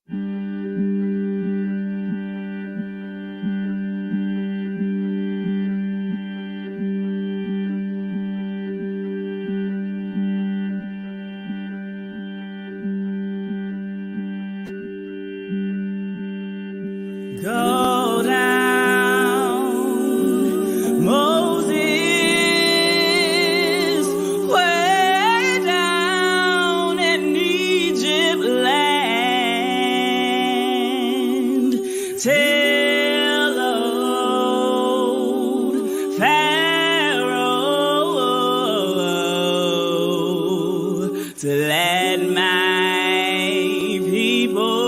Go down, Moses, way down in Egypt land. Tell old Pharaoh to let my people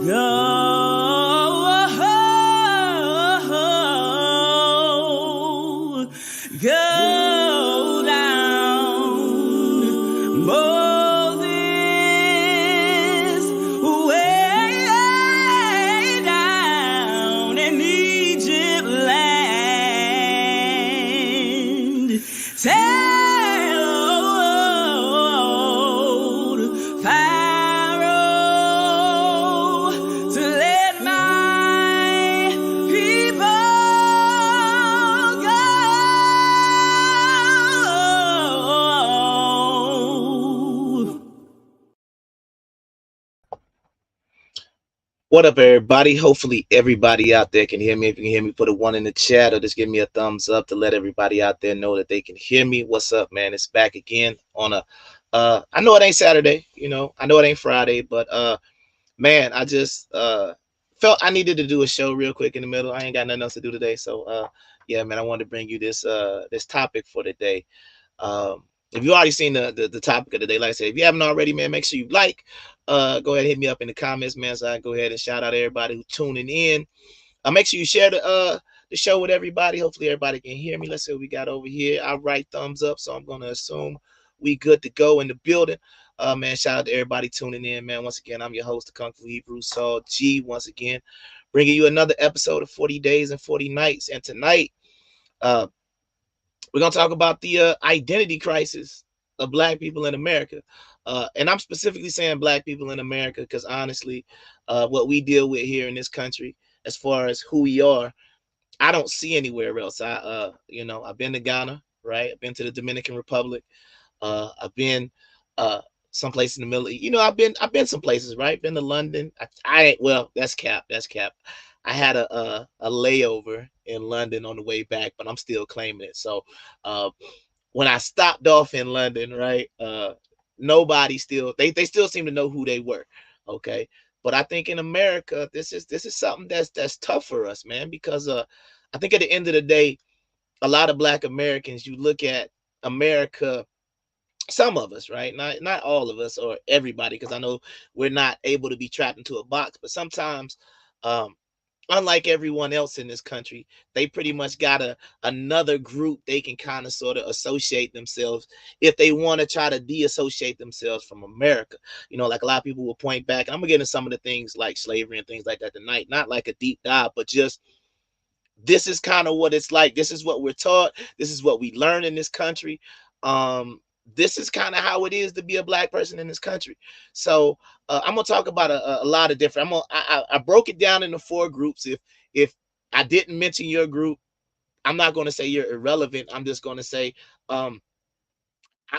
go. Go down, Moses, way down in Egypt land. Tell old Pharaoh to let my people go. What up, everybody? Hopefully everybody out there can hear me. If you can hear me, put a 1 in the chat or just give me a thumbs up to let everybody out there know that they can hear me. What's up, man? It's back again on a I know it ain't Saturday, I know it ain't Friday, but man, I just felt I needed to do a show real quick in the middle. I ain't got nothing else to do today. So yeah, man, I wanted to bring you this this topic for today. If you already seen the topic of the day, like I said, if you haven't already, man, make sure you like. Go ahead and hit me up in the comments, man. So I can go ahead and shout out everybody who's tuning in. Make sure you share the show with everybody. Hopefully everybody can hear me. Let's see what we got over here. I write thumbs up, so I'm gonna assume we good to go in the building. Man, shout out to everybody tuning in, man. Once again, I'm your host, the Kung Fu Hebrew Saul G. Once again, bringing you another episode of 40 Days and 40 Nights. And tonight, we're gonna talk about the identity crisis of Black people in America. And I'm specifically saying Black people in America because honestly, what we deal with here in this country, as far as who we are, I don't see anywhere else. I've been to Ghana, right? I've been to the Dominican Republic. I've been someplace in the middle. I've been some places, right? Been to London. Well, that's cap. I had a layover in London on the way back, but I'm still claiming it. So when I stopped off in London, right? Nobody still they still seem to know who they were. Okay. But I think in America, this is something that's tough for us, man, because I think at the end of the day, a lot of Black Americans, you look at America, some of us, right? Not all of us or everybody, because I know we're not able to be trapped into a box, but sometimes unlike everyone else in this country, they pretty much got another group they can kind of sort of associate themselves if they want to try to de-associate themselves from America. Like a lot of people will point back, and I'm gonna get into some of the things like slavery and things like that tonight, not like a deep dive, but just this is kind of what it's like. This is what we're taught. This is what we learn in this country. This is kind of how it is to be a Black person in this country. So I'm gonna talk about a lot of different. I broke it down into 4 groups. If I didn't mention your group, I'm not gonna say you're irrelevant. I'm just gonna say I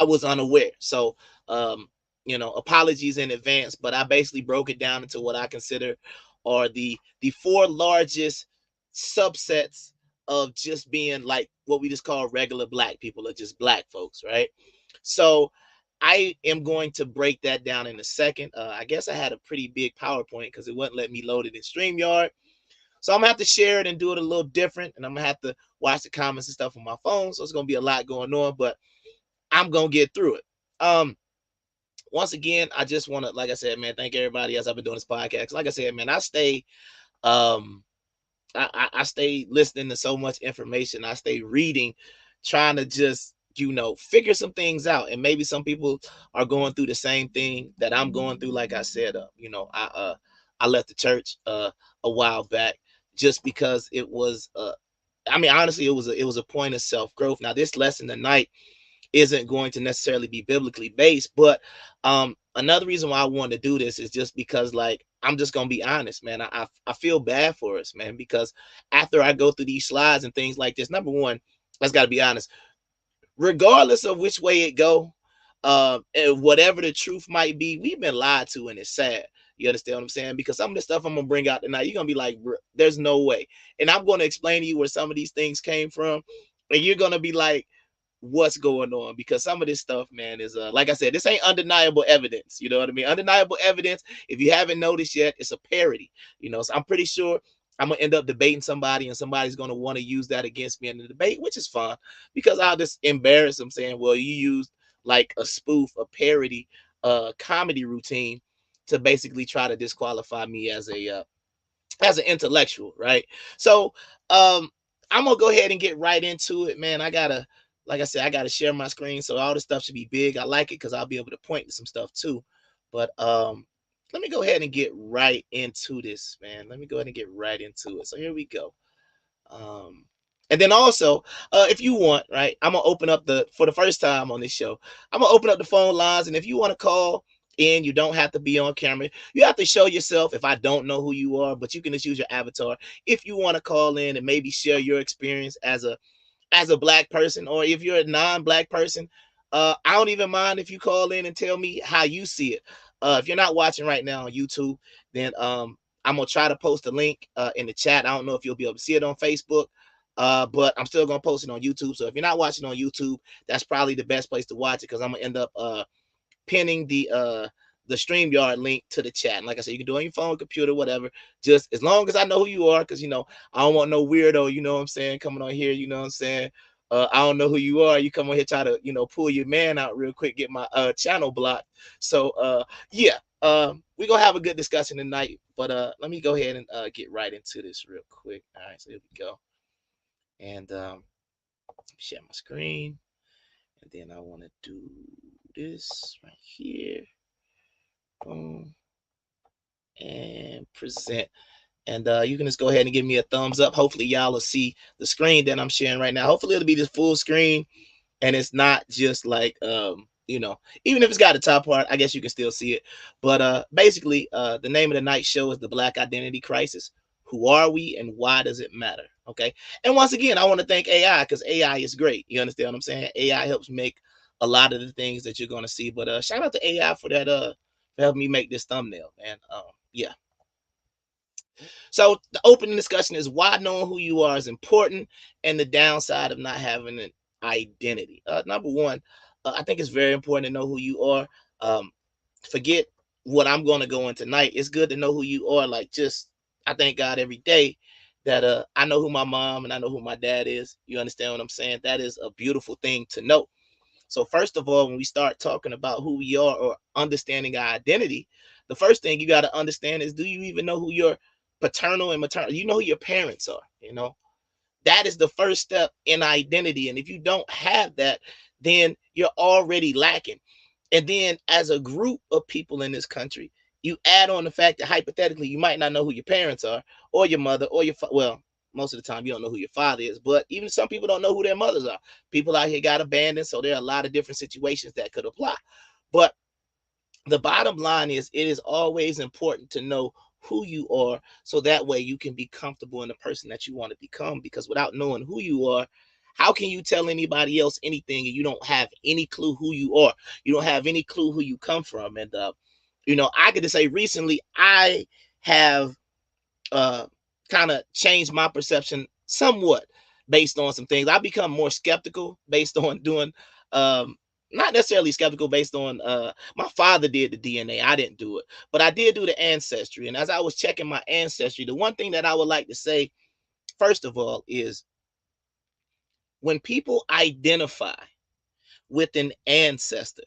was unaware. So apologies in advance. But I basically broke it down into what I consider are the 4 largest subsets of just being like what we just call regular Black people, or just Black folks, right? So I am going to break that down in a second. I guess I had a pretty big PowerPoint because it wouldn't let me load it in StreamYard. So I'm gonna have to share it and do it a little different, and I'm gonna have to watch the comments and stuff on my phone. So it's gonna be a lot going on, but I'm gonna get through it. Once again, I just want to, like I said, man, thank everybody else. I've been doing this podcast. Like I said, man, I stay listening to so much information. I stay reading, trying to just figure some things out. And maybe some people are going through the same thing that I'm going through. Like I said, I left the church a while back just because it was honestly, it was a point of self-growth. Now this lesson tonight isn't going to necessarily be biblically based. But another reason why I wanted to do this is just because, like, I'm just gonna be honest, man. I feel bad for us, man, because after I go through these slides and things like this, number one, let's gotta be honest, regardless of which way it go, and whatever the truth might be, we've been lied to, and it's sad. You understand what I'm saying? Because some of the stuff I'm gonna bring out tonight, you're gonna be like, there's no way. And I'm gonna explain to you where some of these things came from, and you're gonna be like, what's going on? Because some of this stuff, man, is like I said, this ain't undeniable evidence. You know what I mean? Undeniable evidence, if you haven't noticed yet, it's a parody. So I'm pretty sure I'm gonna end up debating somebody, and somebody's gonna want to use that against me in the debate, which is fine, because I'll just embarrass them saying, well, you used like a spoof, a parody, comedy routine to basically try to disqualify me as an intellectual, right? So I'm gonna go ahead and get right into it, man. Like I said, I gotta share my screen, so all this stuff should be big. I like it because I'll be able to point to some stuff too. But let me go ahead and get right into this, man. Let me go ahead and get right into it. So here we go. Um, and then also, if you want, right, I'm gonna open up for the first time on this show, I'm gonna open up the phone lines, and if you want to call in, you don't have to be on camera. You have to show yourself if I don't know who you are, but you can just use your avatar if you want to call in and maybe share your experience as a black person, or if you're a non-black person. I don't even mind if you call in and tell me how you see it. If you're not watching right now on YouTube, then I'm gonna try to post a link in the chat. I don't know if you'll be able to see it on Facebook, but I'm still gonna post it on YouTube. So if you're not watching on YouTube, that's probably the best place to watch it, because I'm gonna end up pinning the StreamYard link to the chat. And like I said, you can do it on your phone, computer, whatever. Just as long as I know who you are, because I don't want no weirdo, you know what I'm saying, coming on here, you know what I'm saying. I don't know who you are. You come on here, try to, pull your man out real quick, get my channel blocked. So yeah, we're gonna have a good discussion tonight. But let me go ahead and get right into this real quick. All right, so here we go. And share my screen. And then I want to do this right here. Boom. And present. And you can just go ahead and give me a thumbs up. Hopefully y'all will see the screen that I'm sharing right now. Hopefully it'll be this full screen, and it's not just like even if it's got a top part, I guess you can still see it. But basically, the name of the night show is The Black Identity Crisis. Who are we, and why does it matter? Okay. And once again, I want to thank AI, because AI is great. You understand what I'm saying? AI helps make a lot of the things that you're going to see. But shout out to AI for that, for helping me make this thumbnail, man. Yeah. So the opening discussion is why knowing who you are is important, and the downside of not having an identity. Number one, I think it's very important to know who you are. Forget what I'm going to go in tonight. It's good to know who you are. Like, just, I thank God every day that I know who my mom and I know who my dad is. You understand what I'm saying? That is a beautiful thing to know. So first of all, when we start talking about who we are or understanding our identity, the first thing you got to understand is, do you even know who your paternal and maternal, you know who your parents are? That is the first step in identity. And if you don't have that, then you're already lacking. And then as a group of people in this country, you add on the fact that hypothetically, you might not know who your parents are, or your mother, or well, most of the time you don't know who your father is, but even some people don't know who their mothers are. People out here got abandoned. So there are a lot of different situations that could apply. But the bottom line is, it is always important to know who you are, so that way you can be comfortable in the person that you want to become. Because without knowing who you are, how can you tell anybody else anything, and you don't have any clue who you are? You don't have any clue who you come from. And I could just say recently I have kind of changed my perception somewhat based on some things. I become more skeptical based on doing not necessarily skeptical based on my father did the DNA. I didn't do it, but I did do the ancestry. And as I was checking my ancestry, the one thing that I would like to say first of all is, when people identify with an ancestor,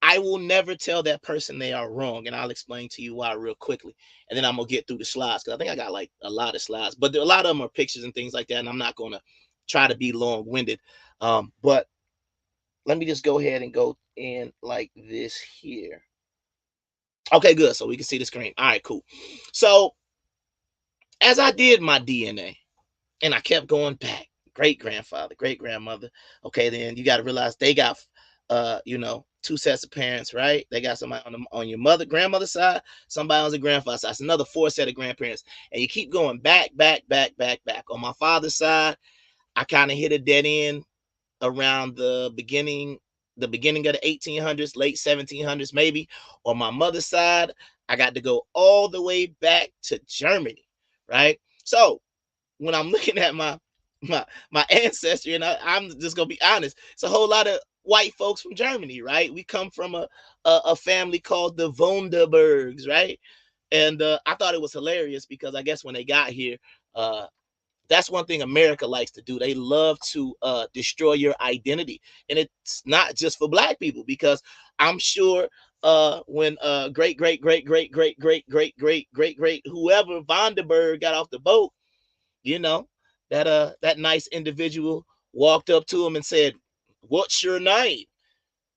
I will never tell that person they are wrong. And I'll explain to you why real quickly. And then I'm going to get through the slides, because I think I got like a lot of slides, but a lot of them are pictures and things like that. And I'm not going to try to be long winded. But let me just go ahead and go in like this here. Okay, good. So we can see the screen. All right, cool. So as I did my DNA and I kept going back, great grandfather, great grandmother. Okay, then you got to realize they got, two sets of parents, right? They got somebody on your grandmother's side, somebody on the grandfather's side. It's another four set of grandparents, and you keep going back, back, back, back, back. On my father's side, I kind of hit a dead end around the beginning of the 1800s, late 1700s, maybe. On my mother's side, I got to go all the way back to Germany, right? So when I'm looking at my ancestry, and I'm just gonna be honest, it's a whole lot of white folks from Germany, right? We come from a family called the Vonderbergs, right? And I thought it was hilarious because I guess when they got here, uh, that's one thing America likes to do. They love to destroy your identity, and it's not just for black people, because I'm sure when great great great great great great great great great great whoever Vonderberg got off the boat, you know, that nice individual walked up to him and said, "What's your name?"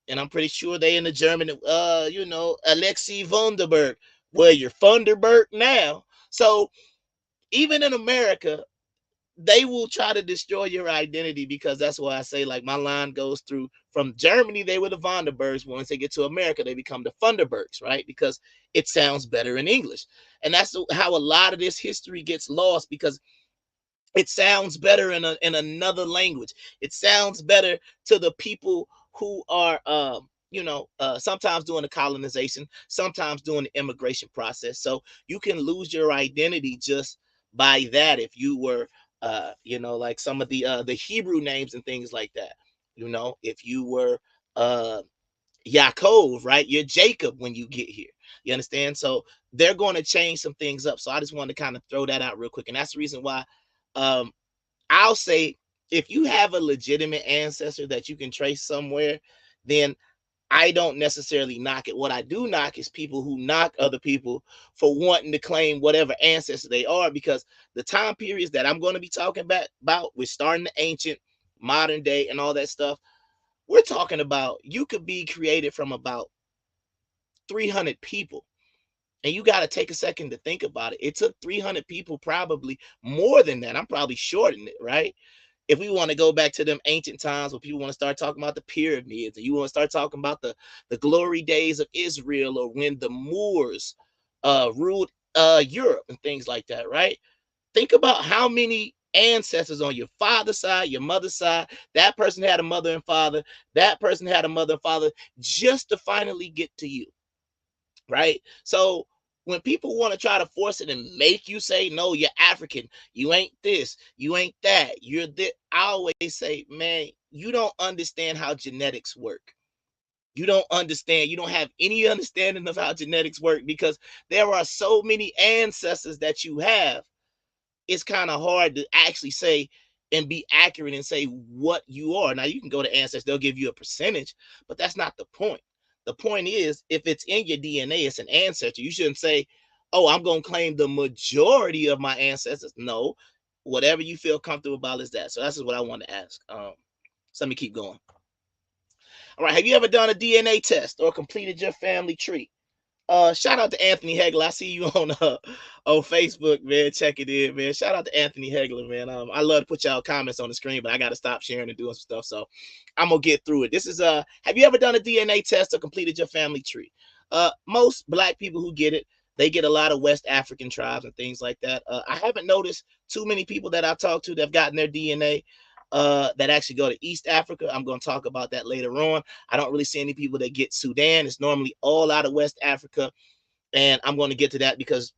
And I'm pretty sure they in the German, Alexei Vonderberg. Well, you're Thunderbird now. So even in America, they will try to destroy your identity, because that's why I say, like, my line goes through from Germany. They were the Vonderbergs. Once they get to America, they become the Thunderbergs, right? Because it sounds better in English. And that's how a lot of this history gets lost, because it sounds better in another language. It sounds better to the people who are sometimes doing the colonization, sometimes doing the immigration process. So you can lose your identity just by that. If you were like some of the Hebrew names and things like that. If you were Yaakov, right? You're Jacob when you get here. You understand? So they're going to change some things up. So I just wanted to kind of throw that out real quick. And that's the reason why um, I'll say, if you have a legitimate ancestor that you can trace somewhere, then I don't necessarily knock it. What I do knock is people who knock other people for wanting to claim whatever ancestor they are, because the time periods that I'm going to be talking about, we're starting the ancient, modern day, and all that stuff. We're talking about, you could be created from about 300 people. And you got to take a second to think about it. It took 300 people, probably more than that. I'm probably shorting it, right? If we want to go back to them ancient times where people want to start talking about the pyramids, and you want to start talking about the glory days of Israel, or when the Moors ruled Europe and things like that, right? Think about how many ancestors on your father's side, your mother's side. That person had a mother and father. That person had a mother and father, just to finally get to you, right? So when people want to try to force it and make you say, no, you're African, you ain't this, you ain't that, you're this, I always say, man, you don't understand how genetics work. You don't understand. You don't have any understanding of how genetics work, because there are so many ancestors that you have. It's kind of hard to actually say and be accurate and say what you are. Now, you can go to Ancestry, they'll give you a percentage, but that's not the point. The point is, if it's in your DNA, it's an ancestor. You shouldn't say, oh, I'm going to claim the majority of my ancestors. No, whatever you feel comfortable about is that. So that's what I want to ask. So let me keep going. All right. Have you ever done a DNA test or completed your family tree? Shout out to Anthony Hegler. I see you on Facebook, man. Check it in, man. Shout out to Anthony Hegler, man. I love to put y'all comments on the screen, but I gotta stop sharing and doing some stuff. So I'm gonna get through it. This is have you ever done a DNA test or completed your family tree? Most black people who get it, they get a lot of West African tribes and things like that. I haven't noticed too many people that I've talked to that have gotten their DNA that actually go to East Africa. I'm going to talk about that later on. I don't really see any people that get Sudan. It's normally all out of West Africa. And I'm going to get to that, because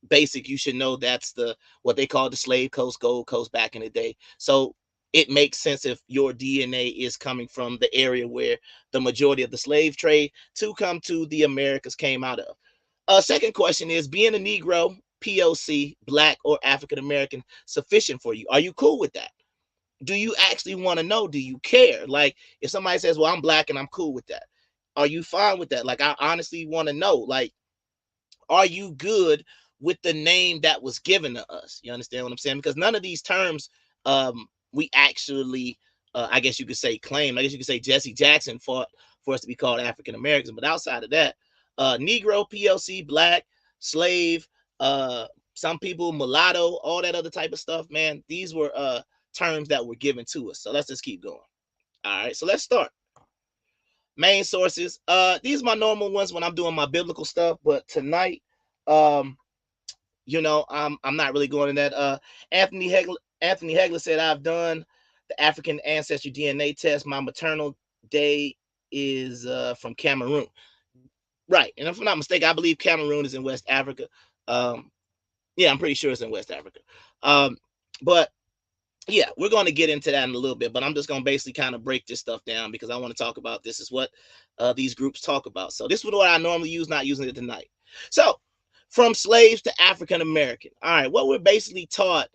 basic, you should know that's what they call the slave coast, Gold Coast back in the day. So it makes sense if your DNA is coming from the area where the majority of the slave trade to come to the Americas came out of. Second question is, being a Negro, POC, Black, or African American sufficient for you? Are you cool with that? Do you actually want to know? Do you care? Like, if somebody says, well, I'm Black and I'm cool with that, are you fine with that? Like, I honestly want to know, like, are you good with the name that was given to us? You understand what I'm saying? Because none of these terms we actually, I guess you could say, claim. I guess you could say Jesse Jackson fought for us to be called African Americans. But outside of that, Negro, PLC, Black, slave, some people mulatto, all that other type of stuff, man. These were terms that were given to us. So let's just keep going. All right, so let's start. Main sources. These are my normal ones when I'm doing my biblical stuff, but tonight, um, I'm not really going in that. Anthony Hegler said I've done the African ancestry DNA test. My maternal day is from Cameroon. Right. And if I'm not mistaken, I believe Cameroon is in West Africa. Um, yeah, I'm pretty sure it's in West Africa. But yeah, we're going to get into that in a little bit, but I'm just going to basically kind of break this stuff down because I want to talk about this is what these groups talk about. So this is what I normally use, not using it tonight. So from slaves to African American. All right, what we're basically taught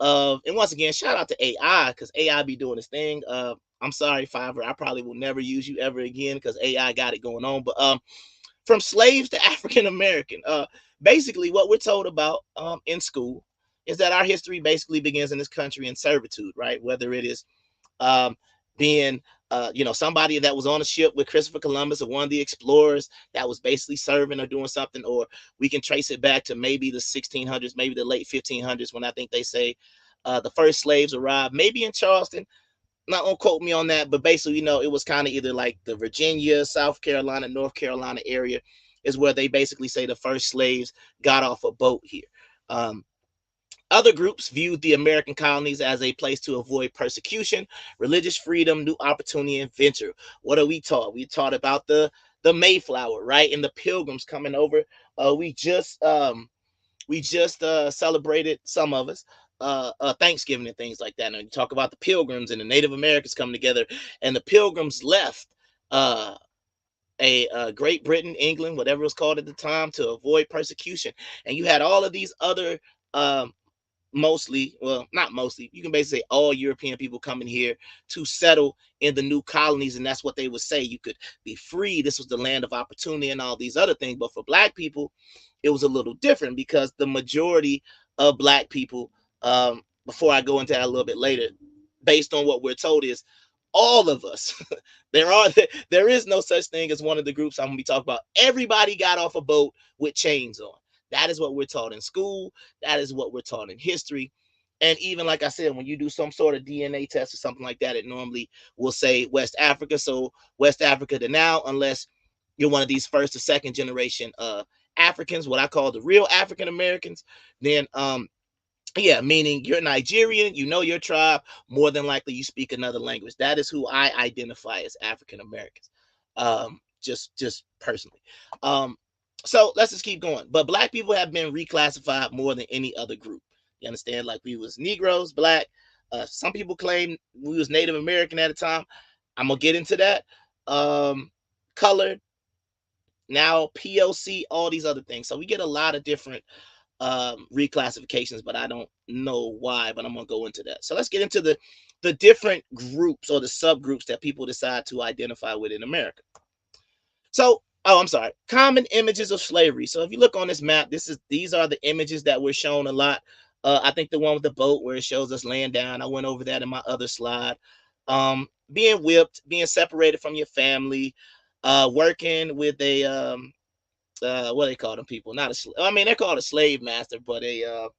of, and once again, shout out to AI because AI be doing this thing. I'm sorry, Fiverr, I probably will never use you ever again because AI got it going on. But from slaves to African American, basically what we're told about in school is that our history basically begins in this country in servitude, right? Whether it is um, being, somebody that was on a ship with Christopher Columbus or one of the explorers that was basically serving or doing something, or we can trace it back to maybe the 1600s, maybe the late 1500s, when I think they say the first slaves arrived, maybe in Charleston. Not gonna quote me on that, but basically, it was kind of either like the Virginia, South Carolina, North Carolina area is where they basically say the first slaves got off a boat here. Um, Other groups viewed the American colonies as a place to avoid persecution, religious freedom, new opportunity, and venture. What are we taught? We taught about the Mayflower, right, and the Pilgrims coming over. We just celebrated, some of us, Thanksgiving and things like that. And you talk about the Pilgrims and the Native Americans coming together, and the Pilgrims left uh, Great Britain, England, whatever it was called at the time, to avoid persecution. And you had all of these other um, mostly, well, not mostly, you can basically say all European people coming here to settle in the new colonies. And that's what they would say. You could be free. This was the land of opportunity and all these other things. But for Black people, it was a little different because the majority of Black people, before I go into that a little bit later, based on what we're told, is all of us. There is no such thing as one of the groups I'm going to be talking about. Everybody got off a boat with chains on. That is what we're taught in school. That is what we're taught in history. And even like I said, when you do some sort of DNA test or something like that, it normally will say West Africa. So West Africa to now, unless you're one of these first or second generation Africans, what I call the real African Americans, then yeah, meaning you're Nigerian, you know your tribe, more than likely you speak another language. That is who I identify as African Americans. Just personally. Um, so let's just keep going. But Black people have been reclassified more than any other group. You understand? Like we was Negroes, Black. Some people claim we was Native American at a time. I'm gonna get into that. Colored, now POC, all these other things. So we get a lot of different reclassifications, but I don't know why, but I'm gonna go into that. So let's get into the different groups or the subgroups that people decide to identify with in America. So, oh, I'm sorry, common images of slavery. So if you look on this map, these are the images that were shown a lot. I think the one with the boat where it shows us laying down, I went over that in my other slide. Being whipped, being separated from your family, working with a what do they call them people? Not a I mean, they're called a slave master, but what do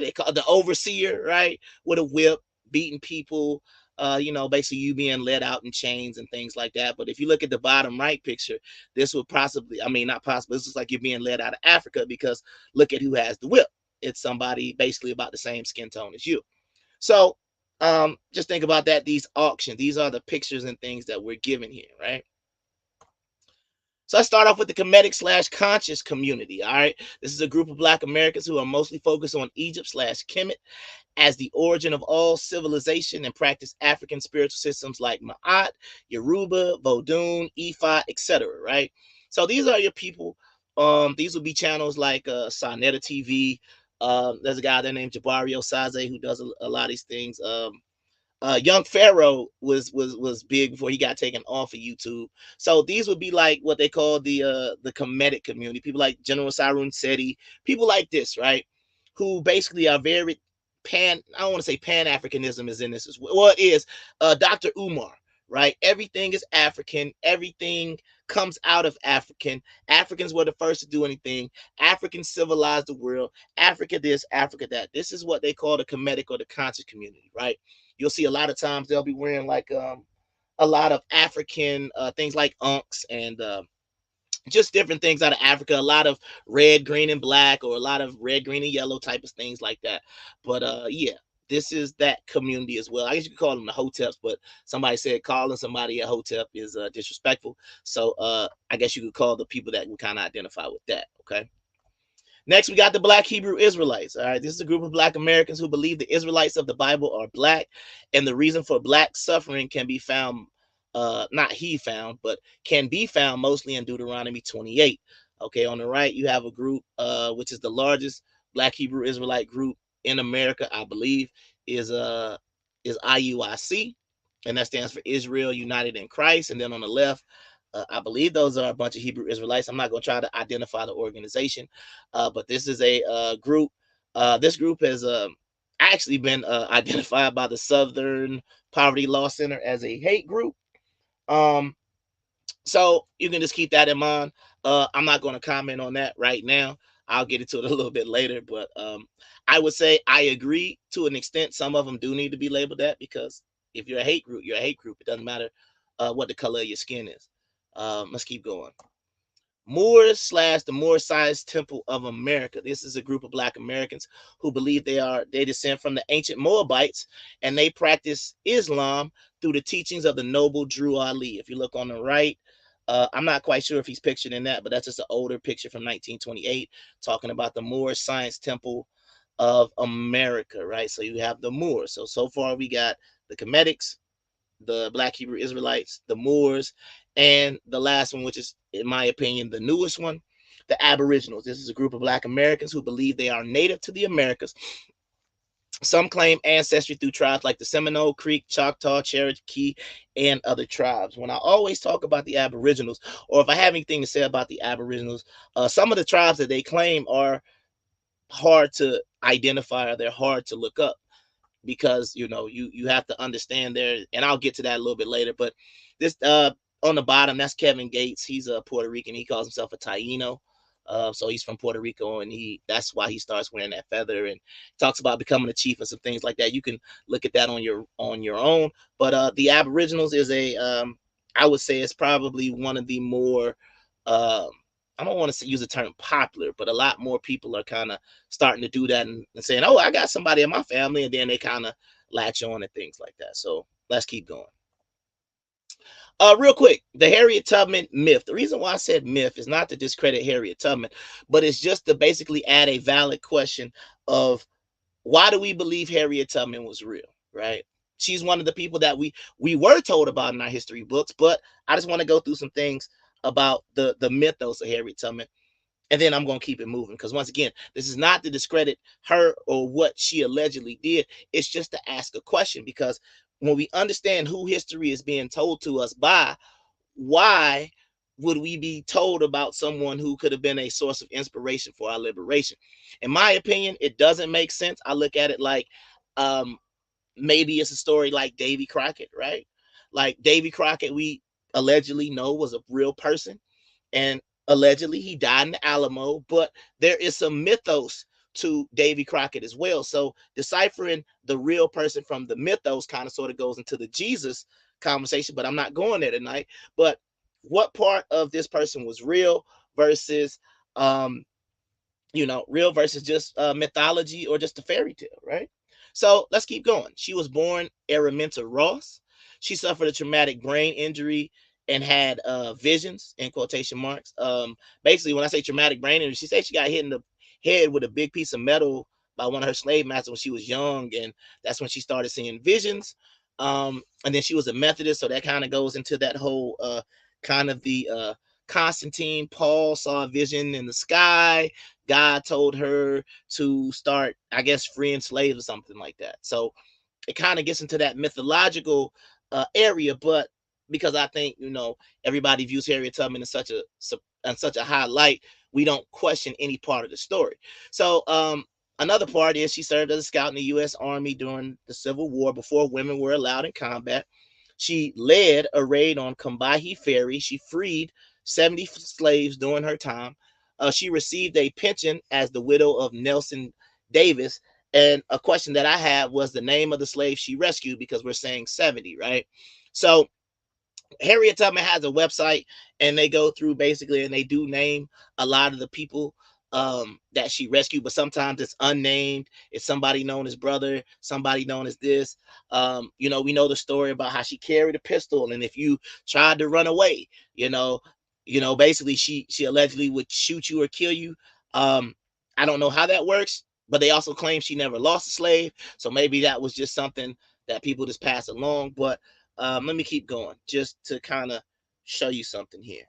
they call the overseer, right? With a whip, beating people, basically you being led out in chains and things like that. But if you look at the bottom right picture, this would possibly, I mean, not possible, this is like you're being led out of Africa because look at who has the whip. It's somebody basically about the same skin tone as you. So just think about that. These auctions, these are the pictures and things that we're given here, right? So I start off with the Kemetic / conscious community. All right. This is a group of Black Americans who are mostly focused on Egypt / Kemet as the origin of all civilization and practice African spiritual systems like Ma'at, Yoruba, Vodun, Ifa, etc. Right. So these are your people. These will be channels like Sonetta TV. There's a guy there named Jabari Osaze who does a lot of these things. Young Pharaoh was big before he got taken off of YouTube. So these would be like what they call the Kemetic community. People like General Sarun Seti, people like this, right? Who basically are very I don't want to say Pan-Africanism is in this as well. Well, it is. Dr. Umar, right? Everything is African. Everything comes out of African. Africans were the first to do anything. Africans civilized the world. Africa this, Africa that. This is what they call the Kemetic or the conscious community, right? You'll see a lot of times they'll be wearing like a lot of African things like unks and just different things out of Africa, a lot of red, green, and black, or a lot of red, green, and yellow type of things like that. But yeah, this is that community as well. I guess you could call them the Hoteps, but somebody said calling somebody a Hotep is disrespectful. So I guess you could call the people that would kind of identify with that. Okay. Next, we got the Black Hebrew Israelites. All right, this is a group of Black Americans who believe the Israelites of the Bible are Black, and the reason for Black suffering can be found, not he found, but can be found mostly in Deuteronomy 28. Okay, on the right, you have a group, which is the largest Black Hebrew Israelite group in America, I believe, is IUIC, and that stands for Israel United in Christ. And then on the left, I believe those are a bunch of Hebrew Israelites. I'm not going to try to identify the organization, but this is a group. This group has actually been identified by the Southern Poverty Law Center as a hate group. Um, so you can just keep that in mind. I'm not going to comment on that right now. I'll get into it a little bit later, but I would say I agree to an extent. Some of them do need to be labeled that, because if you're a hate group, you're a hate group. It doesn't matter what the color of your skin is. Let's keep going. Moors slash the Moor Science Temple of America. This is a group of Black Americans who believe they descend from the ancient Moabites, and they practice Islam through the teachings of the noble Drew Ali. If you look on the right, I'm not quite sure if he's pictured in that, but that's just an older picture from 1928 talking about the Moor Science Temple of America, right? So you have the Moors. So far we got the Kemetics, the Black Hebrew Israelites, the Moors, and the last one, which is, in my opinion, the newest one, the Aboriginals. This is a group of Black Americans who believe they are native to the Americas. Some claim ancestry through tribes like the Seminole, Creek, Choctaw, Cherokee, and other tribes. When I always talk about the Aboriginals, or if I have anything to say about the Aboriginals, some of the tribes that they claim are hard to identify, or they're hard to look up, because you have to understand there, and I'll get to that a little bit later. But this on the bottom, that's Kevin Gates. He's a Puerto Rican. He calls himself a Taino. So he's from Puerto Rico, and that's why he starts wearing that feather and talks about becoming a chief and some things like that. You can look at that on your own. But the Aboriginals is I would say it's probably one of the more I don't want to use the term popular, but a lot more people are kind of starting to do that and saying, "Oh, I got somebody in my family," and then they kind of latch on and things like that. So let's keep going. Real quick, the Harriet Tubman myth. The reason why I said myth is not to discredit Harriet Tubman, but it's just to basically add a valid question of, why do we believe Harriet Tubman was real, right? She's one of the people that we were told about in our history books, but I just want to go through some things about the mythos of Harriet Tubman, and then I'm going to keep it moving, because once again, this is not to discredit her or what she allegedly did. It's just to ask a question, because when we understand who history is being told to us by, why would we be told about someone who could have been a source of inspiration for our liberation? In my opinion, it doesn't make sense. I look at it like um, maybe it's a story like Davy Crockett, right? Like Davy Crockett, we allegedly know was a real person, and allegedly he died in the Alamo, but there is some mythos to Davy Crockett as well. So deciphering the real person from the mythos kind of sort of goes into the Jesus conversation, but I'm not going there tonight. But what part of this person was real versus real versus just mythology or just a fairy tale, right? So let's keep going. She was born Araminta Ross. She suffered a traumatic brain injury and had visions, in quotation marks. Basically, when I say traumatic brain injury, she said she got hit in the head with a big piece of metal by one of her slave masters when she was young, and that's when she started seeing visions. And then she was a Methodist, so that kind of goes into that whole kind of the Constantine. Paul saw a vision in the sky. God told her to start, I guess, freeing slaves or something like that. So it kind of gets into that mythological area, but because I think everybody views Harriet Tubman in such a high light, we don't question any part of the story. So another part is she served as a scout in the U.S. Army during the Civil War before women were allowed in combat. She led a raid on Combahee Ferry. She freed 70 slaves during her time. She received a pension as the widow of Nelson Davis. And a question that I had was the name of the slave she rescued, because we're saying 70, right? So Harriet Tubman has a website, and they go through basically and they do name a lot of the people that she rescued, but sometimes it's unnamed. It's somebody known as brother, somebody known as this. We know the story about how she carried a pistol, and if you tried to run away, basically she allegedly would shoot you or kill you. I don't know how that works, but they also claim she never lost a slave, so maybe that was just something that people just pass along. But let me keep going just to kind of show you something here.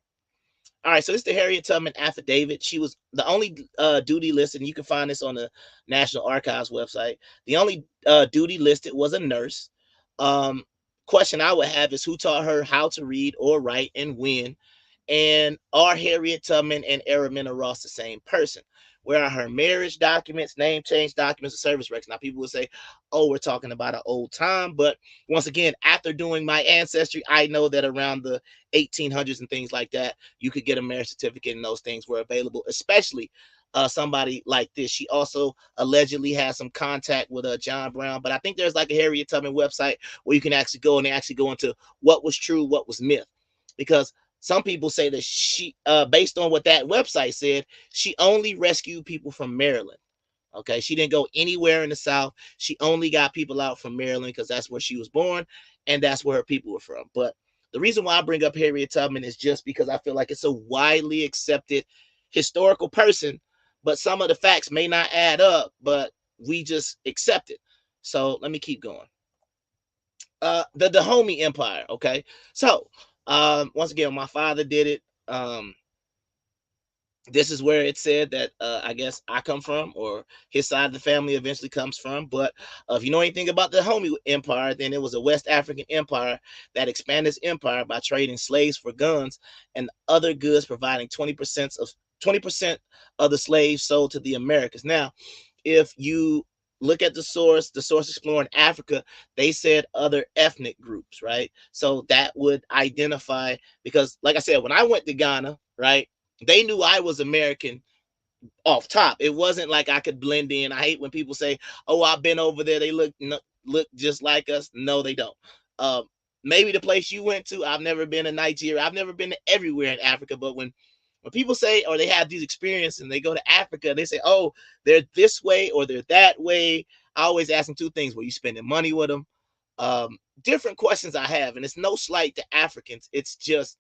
All right, so this is the Harriet Tubman affidavit. She was the only duty listed, and you can find this on the National Archives website. The only duty listed was a nurse. Um, Question I would have is who taught her how to read or write and when? And are Harriet Tubman and Araminta Ross the same person? Where are her marriage documents, name change documents, and service records? Now, people will say, oh, we're talking about an old time. But once again, after doing my ancestry, I know that around the 1800s and things like that, you could get a marriage certificate, and those things were available, especially somebody like this. She also allegedly had some contact with John Brown. But I think there's like a Harriet Tubman website where you can actually go and they actually go into what was true, what was myth. Because some people say that she, based on what that website said, she only rescued people from Maryland. Okay, she didn't go anywhere in the South. She only got people out from Maryland because that's where she was born and that's where her people were from. But the reason why I bring up Harriet Tubman is just because I feel like it's a widely accepted historical person, but some of the facts may not add up, but we just accept it. So let me keep going. The Dahomey Empire. Okay, so once again, my father did it. This is where it said that I guess I come from, or his side of the family eventually comes from. But if you know anything about the Dahomey Empire, then it was a West African empire that expanded its empire by trading slaves for guns and other goods, providing 20% of the slaves sold to the Americas. Now, if you look at the source exploring Africa, they said other ethnic groups, right? So that would identify, because like I said, when I went to Ghana, right, they knew I was American off top. It wasn't like I could blend in. I hate when people say, "Oh, I've been over there. They look just like us." No, they don't. Um, Maybe the place you went to. I've never been to Nigeria. I've never been to everywhere in Africa. But when people say, or they have these experiences and they go to Africa, they say, "Oh, they're this way or they're that way." I always ask them two things: were you spending money with them? Different questions I have, and it's no slight to Africans. It's just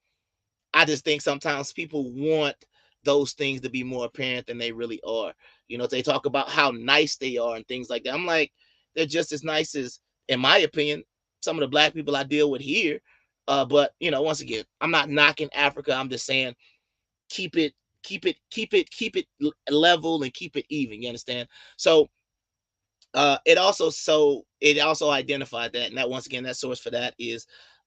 I just think sometimes people want those things to be more apparent than they really are. They talk about how nice they are and things like that. I'm like, they're just as nice as, in my opinion, some of the black people I deal with here. But once again, I'm not knocking Africa. I'm just saying keep it, keep it level and keep it even. You understand? So it also identified that, and that once again, that source for that is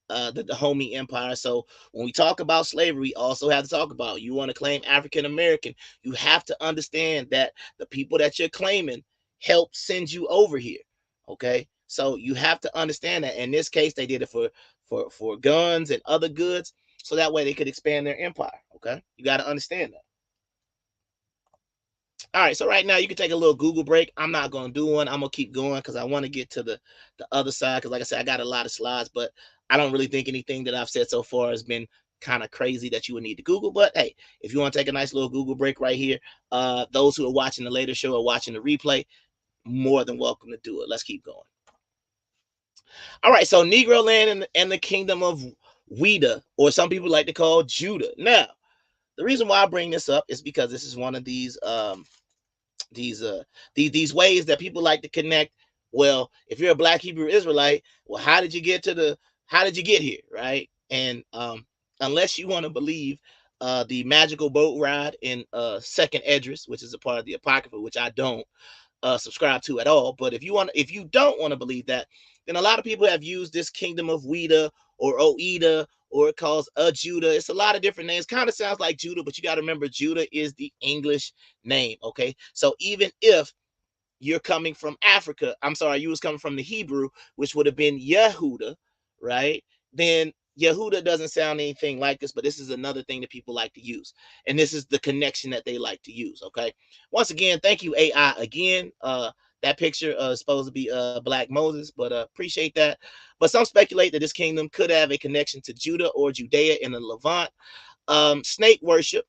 the Dahomey Empire. So when we talk about slavery, we also have to talk about, you want to claim African American, you have to understand that the people that you're claiming helped send you over here. Okay, so you have to understand that. In this case, they did it for guns and other goods, so that way they could expand their empire. Okay, you got to understand that. All right, so right now you can take a little Google break. I'm not gonna do one. I'm gonna keep going because I want to get to the other side. Because like I said, I got a lot of slides, but I don't really think anything that I've said so far has been kind of crazy that you would need to Google. But hey, if you want to take a nice little Google break right here, those who are watching the later show or watching the replay, more than welcome to do it. Let's keep going. All right, so Negro land and the kingdom of Ouida, or some people like to call Judah. Now, the reason why I bring this up is because this is one of these these ways that people like to connect. Well, if you're a black Hebrew Israelite, well, how did you get here, right? And unless you want to believe the magical boat ride in second Esdras, which is a part of the Apocrypha, which I don't subscribe to at all. But if you don't want to believe that, then a lot of people have used this kingdom of Ouida or Oida, or it calls Judah. It's a lot of different names. Kind of sounds like Judah, but you got to remember Judah is the English name. Okay, so even if you're coming from Africa, I'm sorry, you was coming from the Hebrew, which would have been Yehuda, right? then Yehuda doesn't sound anything like this, but this is another thing that people like to use. And this is the connection that they like to use. Okay. Once again, thank you, AI, again. That picture is supposed to be Black Moses, but appreciate that. But some speculate that this kingdom could have a connection to Judah or Judea in the Levant. Snake worship.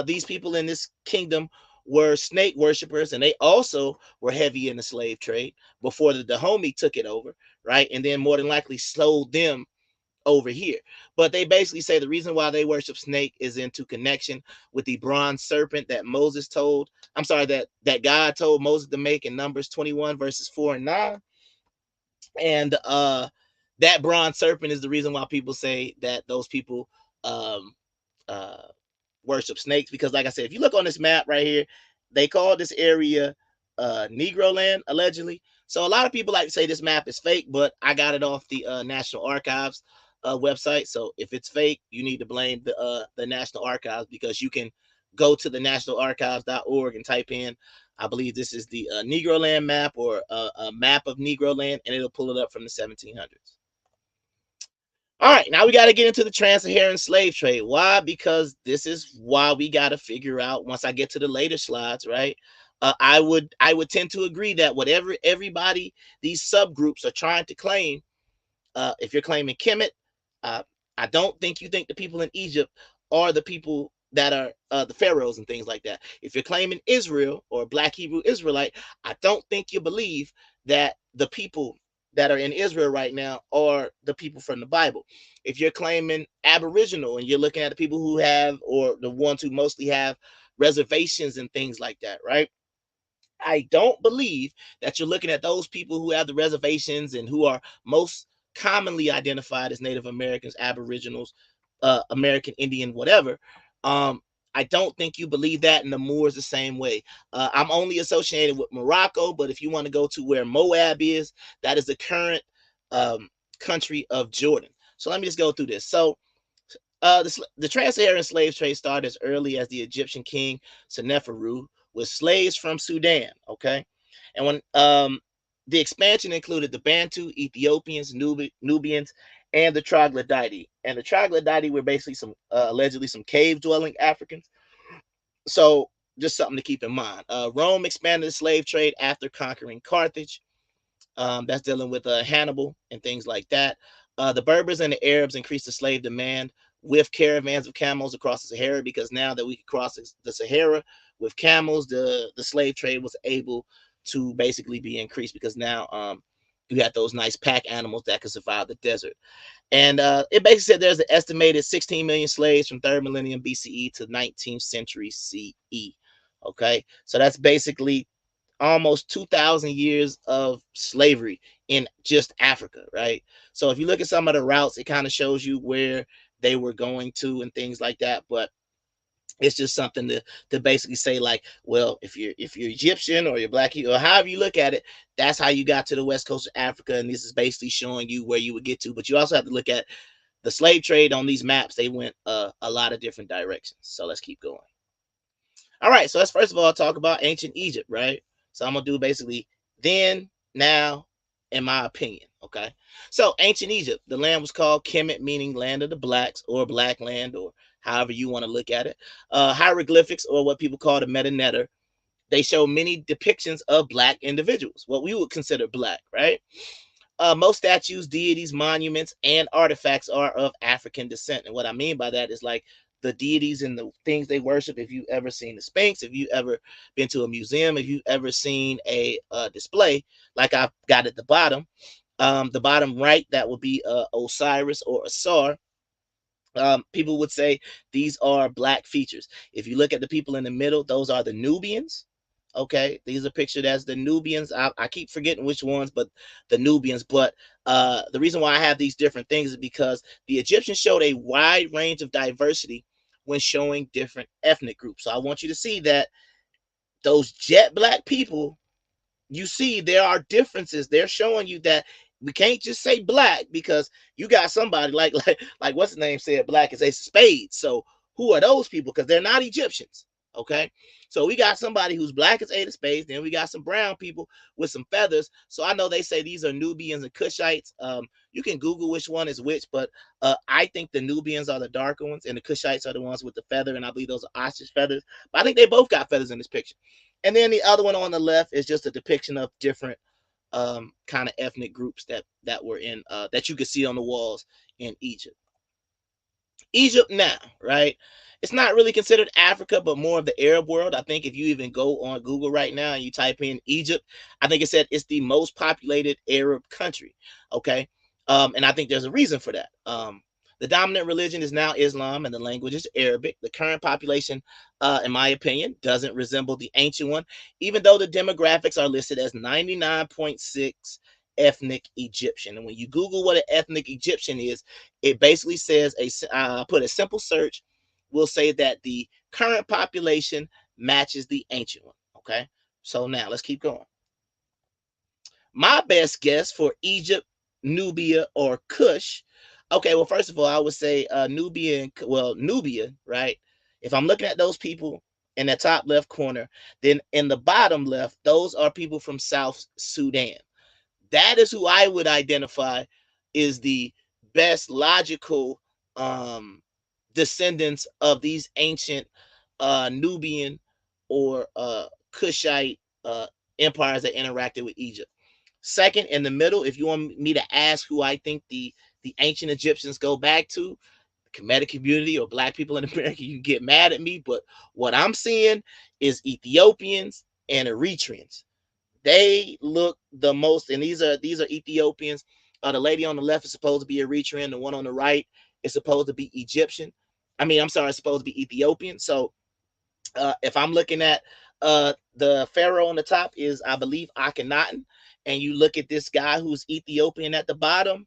These people in this kingdom were snake worshippers, and they also were heavy in the slave trade before the Dahomey took it over, right? And then more than likely sold them over here. But they basically say the reason why they worship snake is into connection with the bronze serpent that God told Moses to make in Numbers 21 verses 4 and 9. And that bronze serpent is the reason why people say that those people um uh worship snakes, because like I said, if you look on this map right here, they call this area Negro land, allegedly. So a lot of people like to say this map is fake, but I got it off the National Archives website. So if it's fake, you need to blame the National Archives, because you can go to the nationalarchives.org and type in, I believe this is the Negro land map, or a map of Negro land, and it'll pull it up from the 1700s. All right, now we got to get into the trans-Saharan slave trade. Why? Because this is why we got to figure out, once I get to the later slides, right? I would tend to agree that whatever everybody, these subgroups are trying to claim, if you're claiming Kemet, uh, I don't think you think the people in Egypt are the people that are the pharaohs and things like that. If you're claiming Israel or Black Hebrew Israelite, I don't think you believe that the people that are in Israel right now are the people from the Bible. If you're claiming Aboriginal and you're looking at the people who have, or the ones who mostly have reservations and things like that, right? I don't believe that you're looking at those people who have the reservations and who are most commonly identified as Native Americans, Aboriginals, American Indian, whatever. Um, I don't think you believe that, and the Moors the same way. I'm only associated with Morocco, but if you want to go to where Moab is, that is the current um, country of Jordan. So let me just go through this. So the trans-Saharan slave trade started as early as the Egyptian king Seneferu with slaves from Sudan. Okay, and when the expansion included the Bantu, Ethiopians, Nubians, and the troglodyte. And the troglodyte were basically some allegedly some cave-dwelling Africans. So just something to keep in mind. Rome expanded the slave trade after conquering Carthage. That's dealing with Hannibal and things like that. The Berbers and the Arabs increased the slave demand with caravans of camels across the Sahara, because now that we could cross the Sahara with camels, the slave trade was able to basically be increased, because now you had those nice pack animals that could survive the desert. And it basically said there's an estimated 16 million slaves from 3rd millennium BCE to 19th century CE. Okay, so that's basically almost 2,000 years of slavery in just Africa, right? So if you look at some of the routes, it kind of shows you where they were going to and things like that. But it's just something to basically say, like, well, if you're Egyptian or you're Black or however you look at it, that's how you got to the west coast of Africa, and this is basically showing you where you would get to. But you also have to look at the slave trade on these maps. They went a lot of different directions. So let's keep going. All right, so let's first of all talk about ancient Egypt, right? So I'm gonna do basically then, now, in my opinion. Okay. So ancient Egypt, the land was called Kemet, meaning land of the blacks, or black land, or however you want to look at it. Hieroglyphics, or what people call the meta netter, they show many depictions of black individuals, what we would consider black, right? Most statues, deities, monuments, and artifacts are of African descent. And what I mean by that is like the deities and the things they worship. If you ever seen the Sphinx, if you ever been to a museum, if you ever seen a display, like I've got at the bottom right, that would be Osiris or Asar. People would say these are black features. If you look at the people in the middle, those are the Nubians. Okay, these are pictured as the Nubians. I keep forgetting which ones, but the Nubians. But the reason why I have these different things is because the Egyptians showed a wide range of diversity when showing different ethnic groups. So I want you to see that those jet black people, you see there are differences. They're showing you that we can't just say black, because you got somebody like what's the name said black is a spade. So who are those people? Because they're not Egyptians. Okay, so we got somebody who's black as eight of spades, then we got some brown people with some feathers. So I know they say these are Nubians and Cushites. You can Google which one is which, but I think the Nubians are the darker ones and the Cushites are the ones with the feather, and I believe those are ostrich feathers. But I think they both got feathers in this picture. And then the other one on the left is just a depiction of different kind of ethnic groups that were in that you could see on the walls in Egypt. Egypt now, right? It's not really considered Africa, but more of the Arab world. I think if you even go on Google right now and you type in Egypt, I think it said it's the most populated Arab country. Okay. And I think there's a reason for that. The dominant religion is now Islam and the language is Arabic. The current population, in my opinion, doesn't resemble the ancient one, even though the demographics are listed as 99.6 ethnic Egyptian. And when you Google what an ethnic Egyptian is, it basically says put a simple search will say that the current population matches the ancient one. Okay, so now let's keep going. My best guess for Egypt, Nubia, or Kush. Okay, well, first of all, I would say Nubia, right? If I'm looking at those people in the top left corner, then in the bottom left, those are people from South Sudan. That is who I would identify is the best logical descendants of these ancient Nubian or Kushite empires that interacted with Egypt. Second, in the middle, if you want me to ask who I think the ancient Egyptians go back to, the Kemetic community or black people in America, you get mad at me, but what I'm seeing is Ethiopians and Eritreans. They look the most, and these are Ethiopians. The lady on the left is supposed to be Eritrean. The one on the right is supposed to be Egyptian. I mean, I'm sorry, it's supposed to be Ethiopian. So if I'm looking at the pharaoh on the top is, I believe, Akhenaten, and you look at this guy who's Ethiopian at the bottom,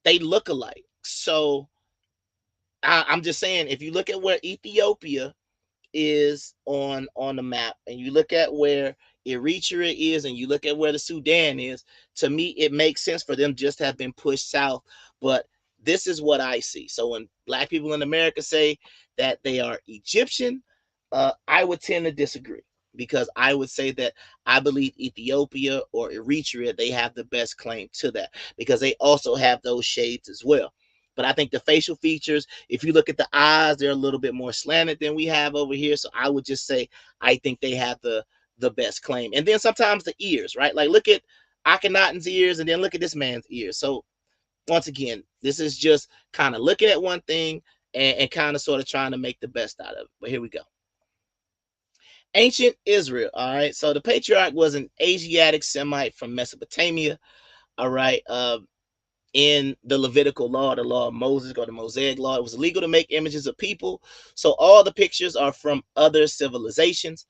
they look alike. So I'm just saying, if you look at where Ethiopia is on the map and you look at where Eritrea is and you look at where the Sudan is, to me it makes sense for them just to have been pushed south. But this is what I see. So when black people in America say that they are Egyptian, I would tend to disagree, because I would say that I believe Ethiopia or Eritrea, they have the best claim to that because they also have those shades as well. But I think the facial features, if you look at the eyes, they're a little bit more slanted than we have over here. So I would just say I think they have the best claim. And then sometimes the ears, right? Like look at Akhenaten's ears and then look at this man's ears. So once again, this is just kind of looking at one thing and kind of sort of trying to make the best out of it. But here we go. Ancient Israel. All right. So the patriarch was an Asiatic Semite from Mesopotamia. All right. In the Levitical law, the law of Moses, or the Mosaic law, it was illegal to make images of people. So all the pictures are from other civilizations.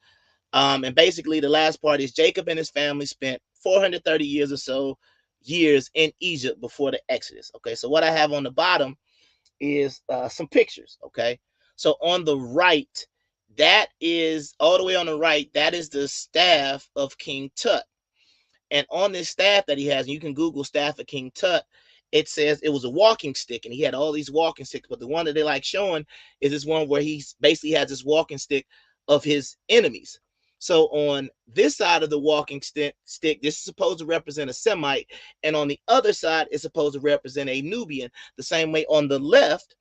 And basically, the last part is Jacob and his family spent 430 years or so years in Egypt before the Exodus. Okay, so what I have on the bottom is some pictures. Okay, so on the right, that is all the way on the right, that is the staff of King Tut. And on this staff that he has, and you can Google staff of King Tut, it says it was a walking stick, and he had all these walking sticks. But the one that they like showing is this one where he basically has this walking stick of his enemies. So on this side of the walking stick, this is supposed to represent a Semite, and on the other side, it's supposed to represent a Nubian. The same way on the left,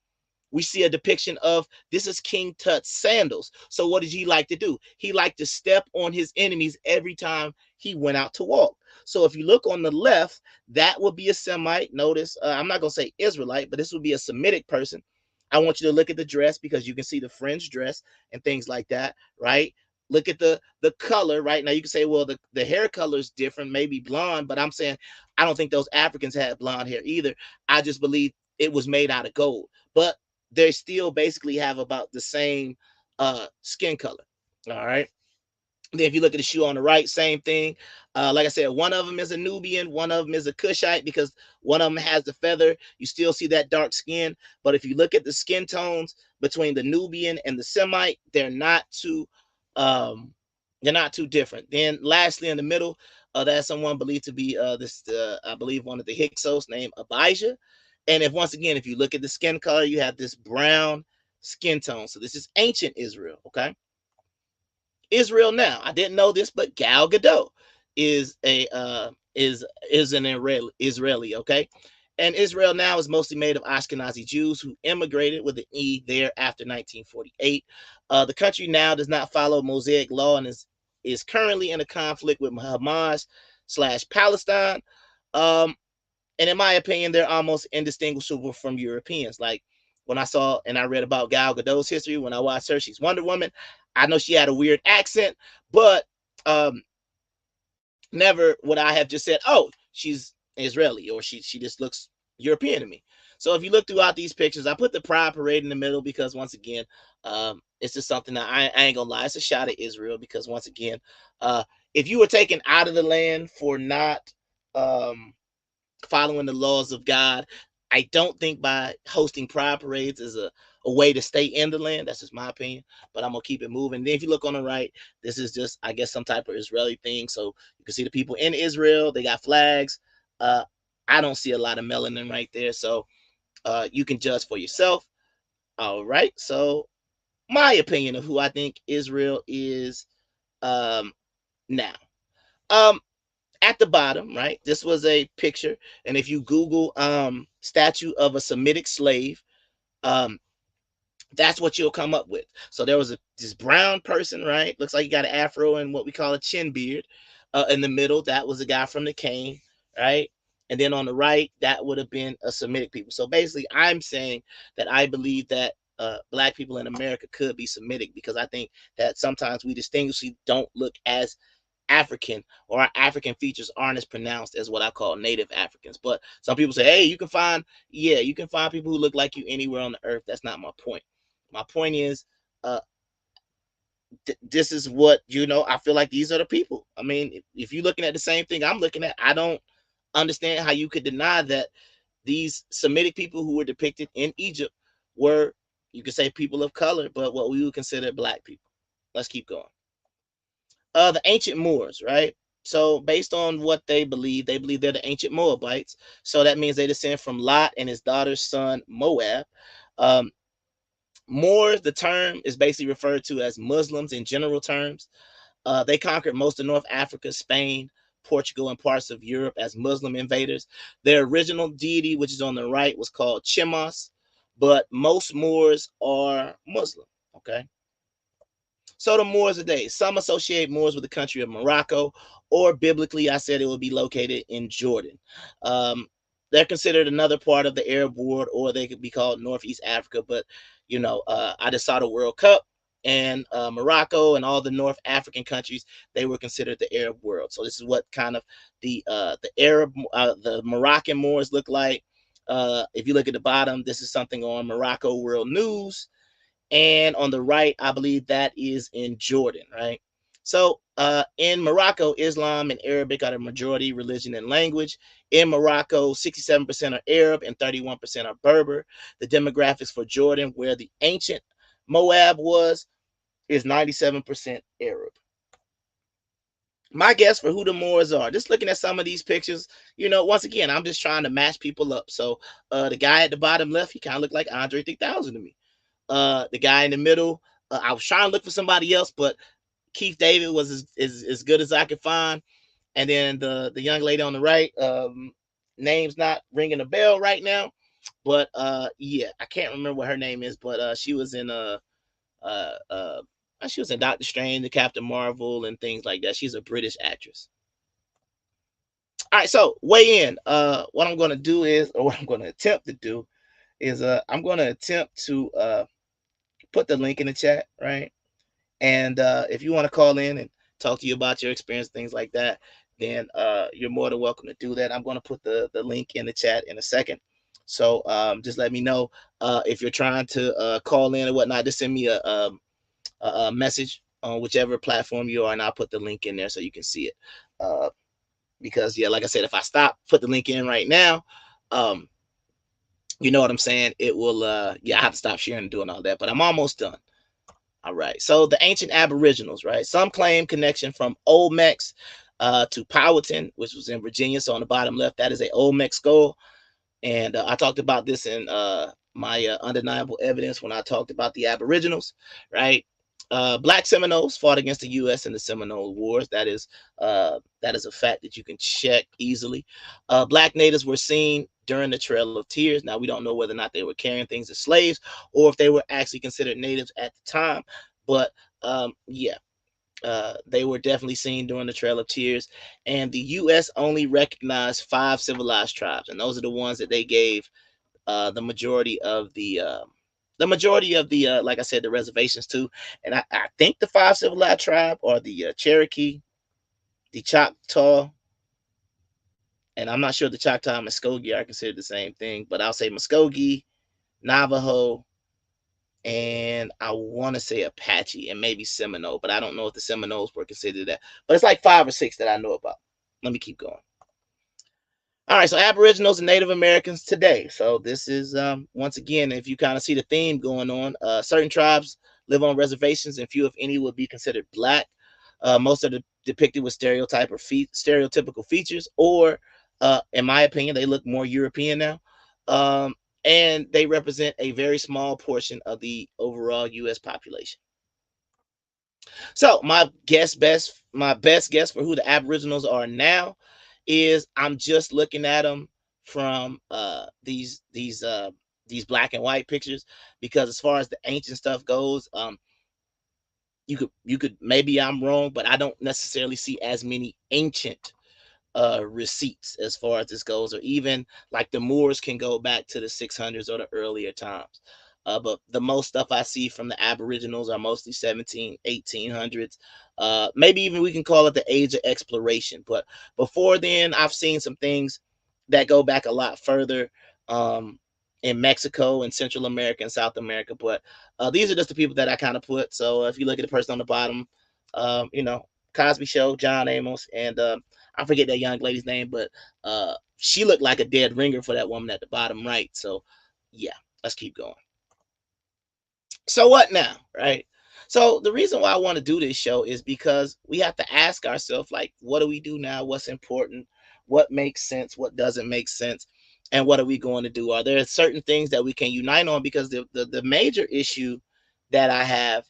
we see a depiction of this is King Tut's sandals. So what did he like to do? He liked to step on his enemies every time he went out to walk. So if you look on the left, that would be a Semite. Notice, I'm not going to say Israelite, but this would be a Semitic person. I want you to look at the dress because you can see the fringe dress and things like that, right? Look at the color, right? Now you can say, well, the hair color is different, maybe blonde, but I'm saying I don't think those Africans had blonde hair either. I just believe it was made out of gold. But they still basically have about the same skin color. All right. Then if you look at the shoe on the right, same thing. Like I said, one of them is a Nubian, one of them is a Cushite because one of them has the feather. You still see that dark skin. But if you look at the skin tones between the Nubian and the Semite, they're not too different. Then lastly, in the middle, that's someone believed to be I believe one of the Hyksos named Abijah. And if once again, if you look at the skin color, you have this brown skin tone. So this is ancient Israel. Okay. Israel now. I didn't know this, but Gal Gadot is a is an Israeli, okay? And Israel now is mostly made of Ashkenazi Jews who immigrated with an E there after 1948. The country now does not follow Mosaic law and is currently in a conflict with Hamas slash Palestine. Um, and in my opinion, they're almost indistinguishable from Europeans. Like when I saw and I read about Gal Gadot's history, when I watched her, she's Wonder Woman. I know she had a weird accent, but never would I have just said, "Oh, she's Israeli," or she just looks European to me. So if you look throughout these pictures, I put the Pride Parade in the middle because once again, it's just something that I ain't gonna lie, it's a shot at Israel because once again, if you were taken out of the land for not um, following the laws of God. I don't think by hosting pride parades is a way to stay in the land. That's just my opinion, but I'm gonna keep it moving. Then if you look on the right, this is just I guess some type of Israeli thing. So you can see the people in Israel. They got flags. Uh, I don't see a lot of melanin right there, so you can judge for yourself. All right. So my opinion of who I think Israel is um, now. Um, at the bottom, right? This was a picture, and if you Google statue of a Semitic slave, um, that's what you'll come up with. So there was this brown person, right? Looks like he got an afro and what we call a chin beard. In the middle, that was a guy from the cane, right? And then on the right, that would have been a Semitic people. So basically, I'm saying that I believe that black people in America could be Semitic because I think that sometimes we distinguishedly don't look as African, or our African features aren't as pronounced as what I call native Africans. But some people say, hey, you can find people who look like you anywhere on the earth. That's not my point. My point is, uh, this is what, I feel like these are the people. I mean, if you're looking at the same thing I'm looking at, I don't understand how you could deny that these Semitic people who were depicted in Egypt were, you could say, people of color, but what we would consider black people. Let's keep going. The ancient Moors, right? So based on what they believe they're the ancient Moabites. So that means they descend from Lot and his daughter's son Moab. Um, Moors, the term is basically referred to as Muslims in general terms. They conquered most of North Africa, Spain, Portugal, and parts of Europe as Muslim invaders. Their original deity, which is on the right, was called Chemos, but most Moors are Muslim. Okay. So the Moors today, some associate Moors with the country of Morocco, or biblically, I said it would be located in Jordan. Um, they're considered another part of the Arab world, or they could be called Northeast Africa. But I just saw the World Cup, and Morocco and all the North African countries, they were considered the Arab world. So this is what kind of the Moroccan Moors look like. If you look at the bottom, this is something on Morocco World News, and on the right, I believe that is in Jordan, right? So in Morocco, Islam and Arabic are the majority religion and language. In Morocco, 67% are Arab and 31% are Berber. The demographics for Jordan, where the ancient Moab was, is 97% Arab. My guess for who the Moors are, just looking at some of these pictures, once again, I'm just trying to match people up. So the guy at the bottom left, he kind of looked like Andre 3000 to me. The guy in the middle, I was trying to look for somebody else, but Keith David was as good as I could find. And then the young lady on the right, name's not ringing a bell right now, but yeah, I can't remember what her name is, but she was in uh, uh, she was in Doctor Strange, the Captain Marvel, and things like that. She's a British actress. All right, so weigh in. What I'm gonna do is, or what I'm gonna attempt to do is, I'm gonna attempt to put the link in the chat, right? And if you want to call in and talk to you about your experience, things like that, then you're more than welcome to do that. I'm going to put the link in the chat in a second. So just let me know if you're trying to call in or whatnot. Just send me a message on whichever platform you are, and I'll put the link in there so you can see it. Because, yeah, like I said, if I put the link in right now, you know what I'm saying? It will, I have to stop sharing and doing all that, but I'm almost done. All right. So the ancient Aboriginals, right? Some claim connection from Olmecs to Powhatan, which was in Virginia. So on the bottom left, that is a Olmec skull. And I talked about this in my undeniable evidence when I talked about the Aboriginals, right? Black Seminoles fought against the U.S. in the Seminole Wars. That is a fact that you can check easily. Black natives were seen during the Trail of Tears. Now we don't know whether or not they were carrying things as slaves or if they were actually considered natives at the time. But yeah, they were definitely seen during the Trail of Tears. And the U.S. only recognized 5 civilized tribes, and those are the ones that they gave the majority of the like I said, the reservations too. And I think the 5 civilized tribe are the Cherokee, the Choctaw, and I'm not sure the Choctaw and Muskogee are considered the same thing, but I'll say Muskogee, Navajo, and I want to say Apache and maybe Seminole, but I don't know if the Seminoles were considered that. But it's like 5 or 6 that I know about. Let me keep going. All right, so Aboriginals and Native Americans today. So this is once again, if you kind of see the theme going on, certain tribes live on reservations, and few, if any, would be considered black. Most are depicted with stereotypical features, or, in my opinion, they look more European now, and they represent a very small portion of the overall U.S. population. So my best guess for who the Aboriginals are now is I'm just looking at them from these black and white pictures, because as far as the ancient stuff goes, you could maybe I'm wrong, but I don't necessarily see as many ancient receipts as far as this goes, or even like the Moors can go back to the 600s or the earlier times. But the most stuff I see from the Aboriginals are mostly 17, 1800s. Maybe even we can call it the age of exploration. But before then, I've seen some things that go back a lot further, um, in Mexico and Central America and South America. But these are just the people that I kind of put. So if you look at the person on the bottom, you know, Cosby Show, John Amos, and I forget that young lady's name, but she looked like a dead ringer for that woman at the bottom right. So yeah, let's keep going. So what now, right? So the reason why I want to do this show is because we have to ask ourselves, like, what do we do now? What's important? What makes sense? What doesn't make sense? And what are we going to do? Are there certain things that we can unite on? Because the major issue that I have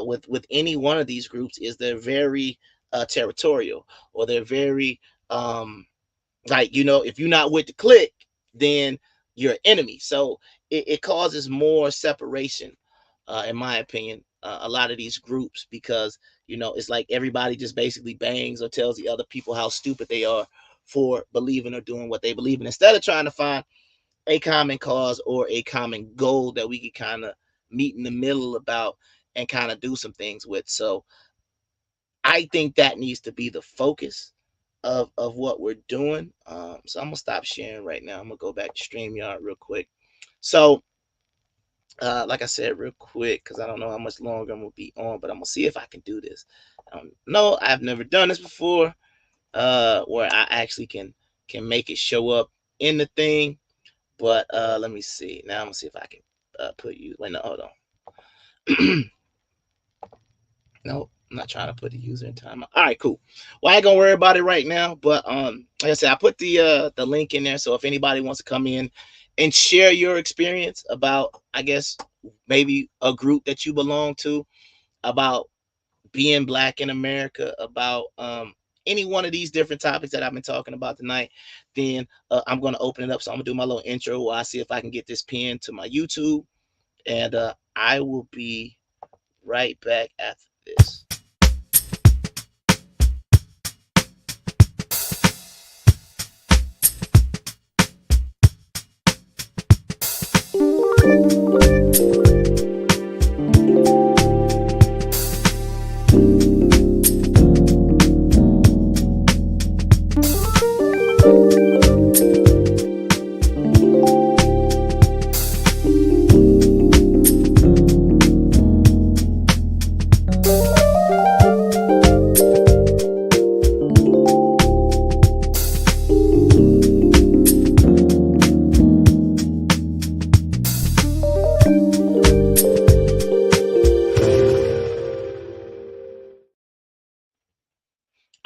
with any one of these groups is they're very territorial, or they're very like, if you're not with the clique, then you're an enemy. So it causes more separation, in my opinion, a lot of these groups, because it's like everybody just basically bangs or tells the other people how stupid they are for believing or doing what they believe in, instead of trying to find a common cause or a common goal that we could kind of meet in the middle about and kind of do some things with. So I think that needs to be the focus of what we're doing. So I'm gonna stop sharing right now. I'm gonna go back to StreamYard real quick. So like I said, real quick, because I don't know how much longer I'm gonna be on, but I'm gonna see if I can do this. No, I've never done this before, where I actually can make it show up in the thing. But let me see. Now I'm gonna see if I can put you. Wait, no, hold on. No, I'm not trying to put the user in time. All right, cool. Well, I ain't gonna worry about it right now. But like I said, I put the link in there. So if anybody wants to come in and share your experience about, I guess, maybe a group that you belong to, about being black in America, about any one of these different topics that I've been talking about tonight, then I'm gonna open it up. So I'm gonna do my little intro while I see if I can get this pinned to my YouTube, and I will be right back after this.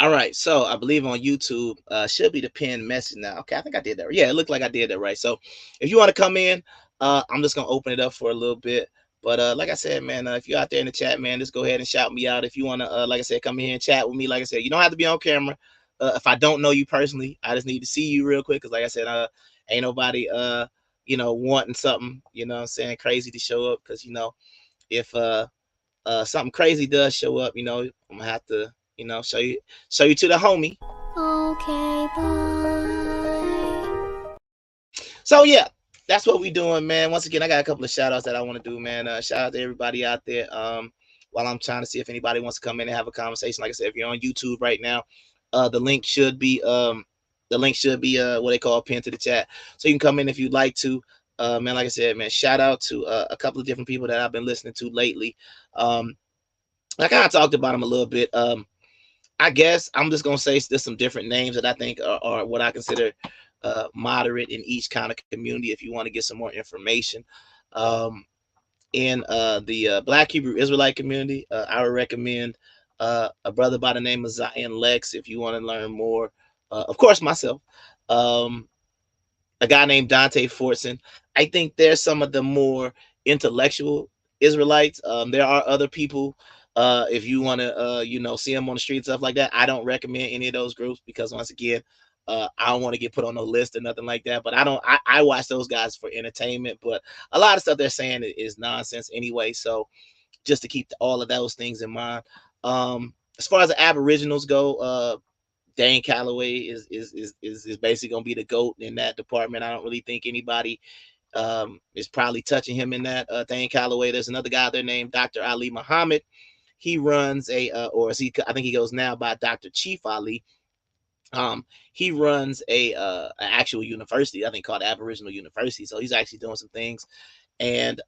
All right, so I believe on YouTube should be the pinned message now. Okay, I think I did that. Yeah, it looked like I did that right. So if you want to come in, I'm just gonna open it up for a little bit. But like I said, man, if you're out there in the chat, man, just go ahead and shout me out. If you want to, like I said, come in here and chat with me. Like I said, you don't have to be on camera. If I don't know you personally, I just need to see you real quick. Cause like I said, ain't nobody, wanting something, what I'm saying, crazy to show up. Cause if something crazy does show up, I'm gonna have to, show you to the homie. Okay, bye. So yeah, that's what we doing, man. Once again, I got a couple of shout outs that I want to do, man. Shout out to everybody out there. While I'm trying to see if anybody wants to come in and have a conversation. Like I said, if you're on YouTube right now, the link should be what they call pinned to the chat. So you can come in if you'd like to. Man, like I said, man, shout out to a couple of different people that I've been listening to lately. I kind of talked about them a little bit. I guess I'm just gonna say there's some different names that I think are what I consider moderate in each kind of community. If you want to get some more information, in the Black Hebrew Israelite community, I would recommend a brother by the name of Zion Lex. If you want to learn more, of course, myself. A guy named Dante Fortson. I think there's some of the more intellectual Israelites. There are other people. If you want to, see them on the street, stuff like that, I don't recommend any of those groups because once again, I don't want to get put on no list or nothing like that. But I watch those guys for entertainment. But a lot of stuff they're saying is nonsense anyway. So just to keep all of those things in mind. As far as the Aboriginals go, Dane Calloway is basically gonna be the GOAT in that department. I don't really think anybody is probably touching him in that. Dane Calloway. There's another guy there named Dr. Ali Muhammad. He runs or is he? I think he goes now by Dr. Chief Ali. He runs an actual university, I think called Aboriginal University. So he's actually doing some things. And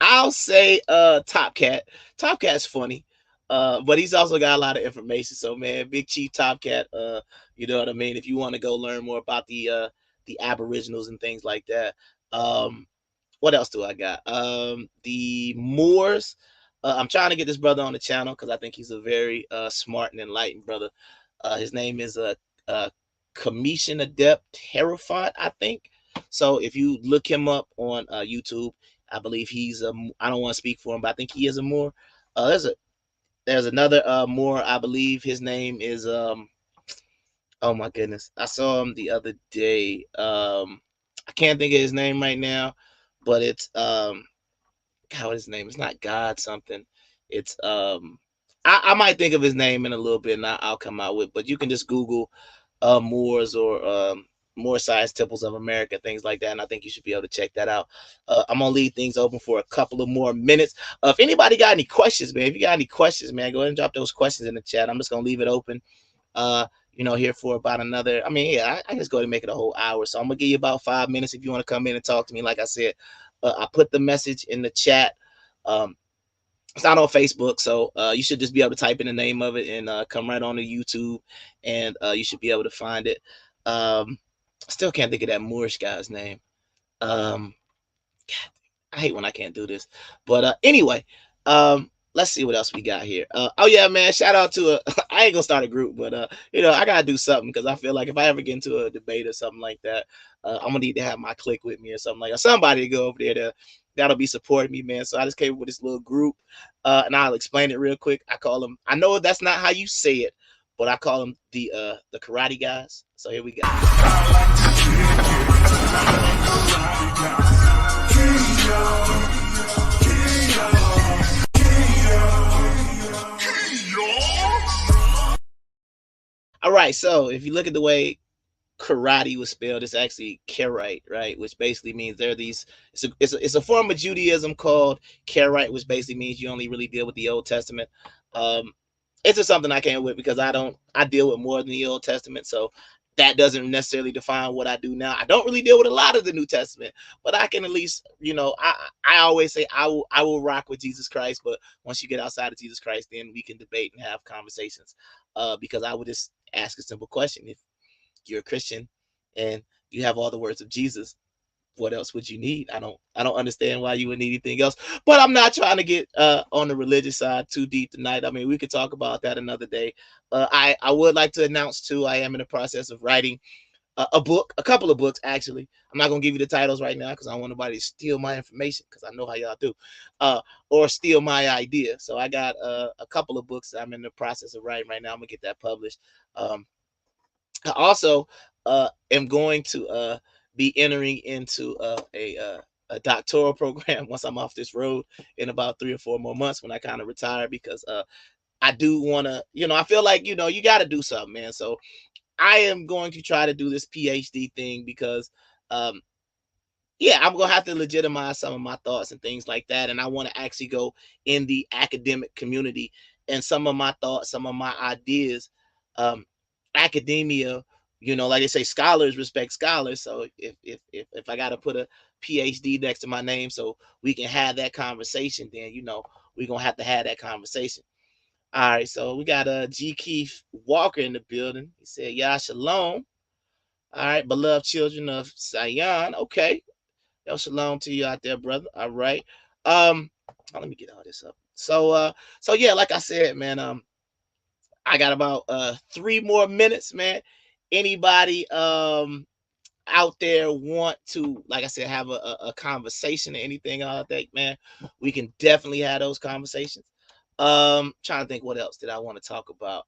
I'll say Top Cat. Top Cat's funny. But he's also got a lot of information. So man, Big Chief Top Cat, you know what I mean? If you want to go learn more about the Aboriginals and things like that. What else do I got? The Moors. I'm trying to get this brother on the channel because I think he's a very smart and enlightened brother. His name is Commission Adept Terrified, I think. So if you look him up on YouTube, I believe he's I don't want to speak for him, but I think he is a Moor. There's another Moor, I believe his name is oh my goodness, I saw him the other day. I can't think of his name right now, but it's God, what his name? It's not God something. It's I might think of his name in a little bit and I'll come out with, but you can just Google Moors or Moor Science Temples of America, things like that, and I think you should be able to check that out. I'm gonna leave things open for a couple of more minutes. If anybody got any questions, man, if you got any questions, man, go ahead and drop those questions in the chat. I'm just gonna leave it open. Here for about another. I mean, yeah, I just go ahead and make it a whole hour. So I'm gonna give you about 5 minutes if you want to come in and talk to me. Like I said, I put the message in the chat. It's not on Facebook, so you should just be able to type in the name of it and come right on to YouTube, and you should be able to find it. Still can't think of that Moorish guy's name. God, I hate when I can't do this. But anyway, let's see what else we got here. Oh yeah, man, shout out to I ain't gonna start a group, but I gotta do something because I feel like if I ever get into a debate or something like that, I'm gonna need to have my clique with me or something like that. Somebody to go over there that'll be supporting me, man. So I just came up with this little group, and I'll explain it real quick. I call them. I know that's not how you say it, but I call them the karate guys. So here we go. All right, so if you look at the way karate was spelled, it's actually Karaite, right? Which basically means there are these. It's a form of Judaism called Karaite, which basically means you only really deal with the Old Testament. It's just something I came with because I deal with more than the Old Testament, so that doesn't necessarily define what I do now. I don't really deal with a lot of the New Testament, but I can at least, I always say I will rock with Jesus Christ, but once you get outside of Jesus Christ, then we can debate and have conversations. Because I would just ask a simple question: if you're a Christian and you have all the words of Jesus, what else would you need? I don't understand why you would need anything else. But I'm not trying to get on the religious side too deep tonight. I mean, we could talk about that another day. I would like to announce too, I am in the process of writing a book, a couple of books actually. I'm not gonna give you the titles right now because I don't want nobody to steal my information because I know how y'all do, uh, or steal my idea. So I got a couple of books that I'm in the process of writing right now. I'm gonna get that published. I also am going to be entering into a doctoral program once I'm off this road in about 3 or 4 more months when I kind of retire because I do want to, I feel like, you got to do something, man. So I am going to try to do this PhD thing because, um, yeah, I'm gonna have to legitimize some of my thoughts and things like that, and I want to actually go in the academic community and some of my thoughts, some of my ideas. Um, Academia, like they say, scholars respect scholars. So if I got to put a PhD next to my name so we can have that conversation, then we're gonna have to have that conversation. All right, so we got G. Keith Walker in the building. He said, "Yah Shalom." All right, beloved children of Zion. Okay, yo, shalom to you out there, brother. All right. Let me get all this up. So yeah, like I said, man, I got about 3 more minutes, man. Anybody out there want to, like I said, have a conversation or anything like that, man, we can definitely have those conversations. Trying to think what else did I want to talk about.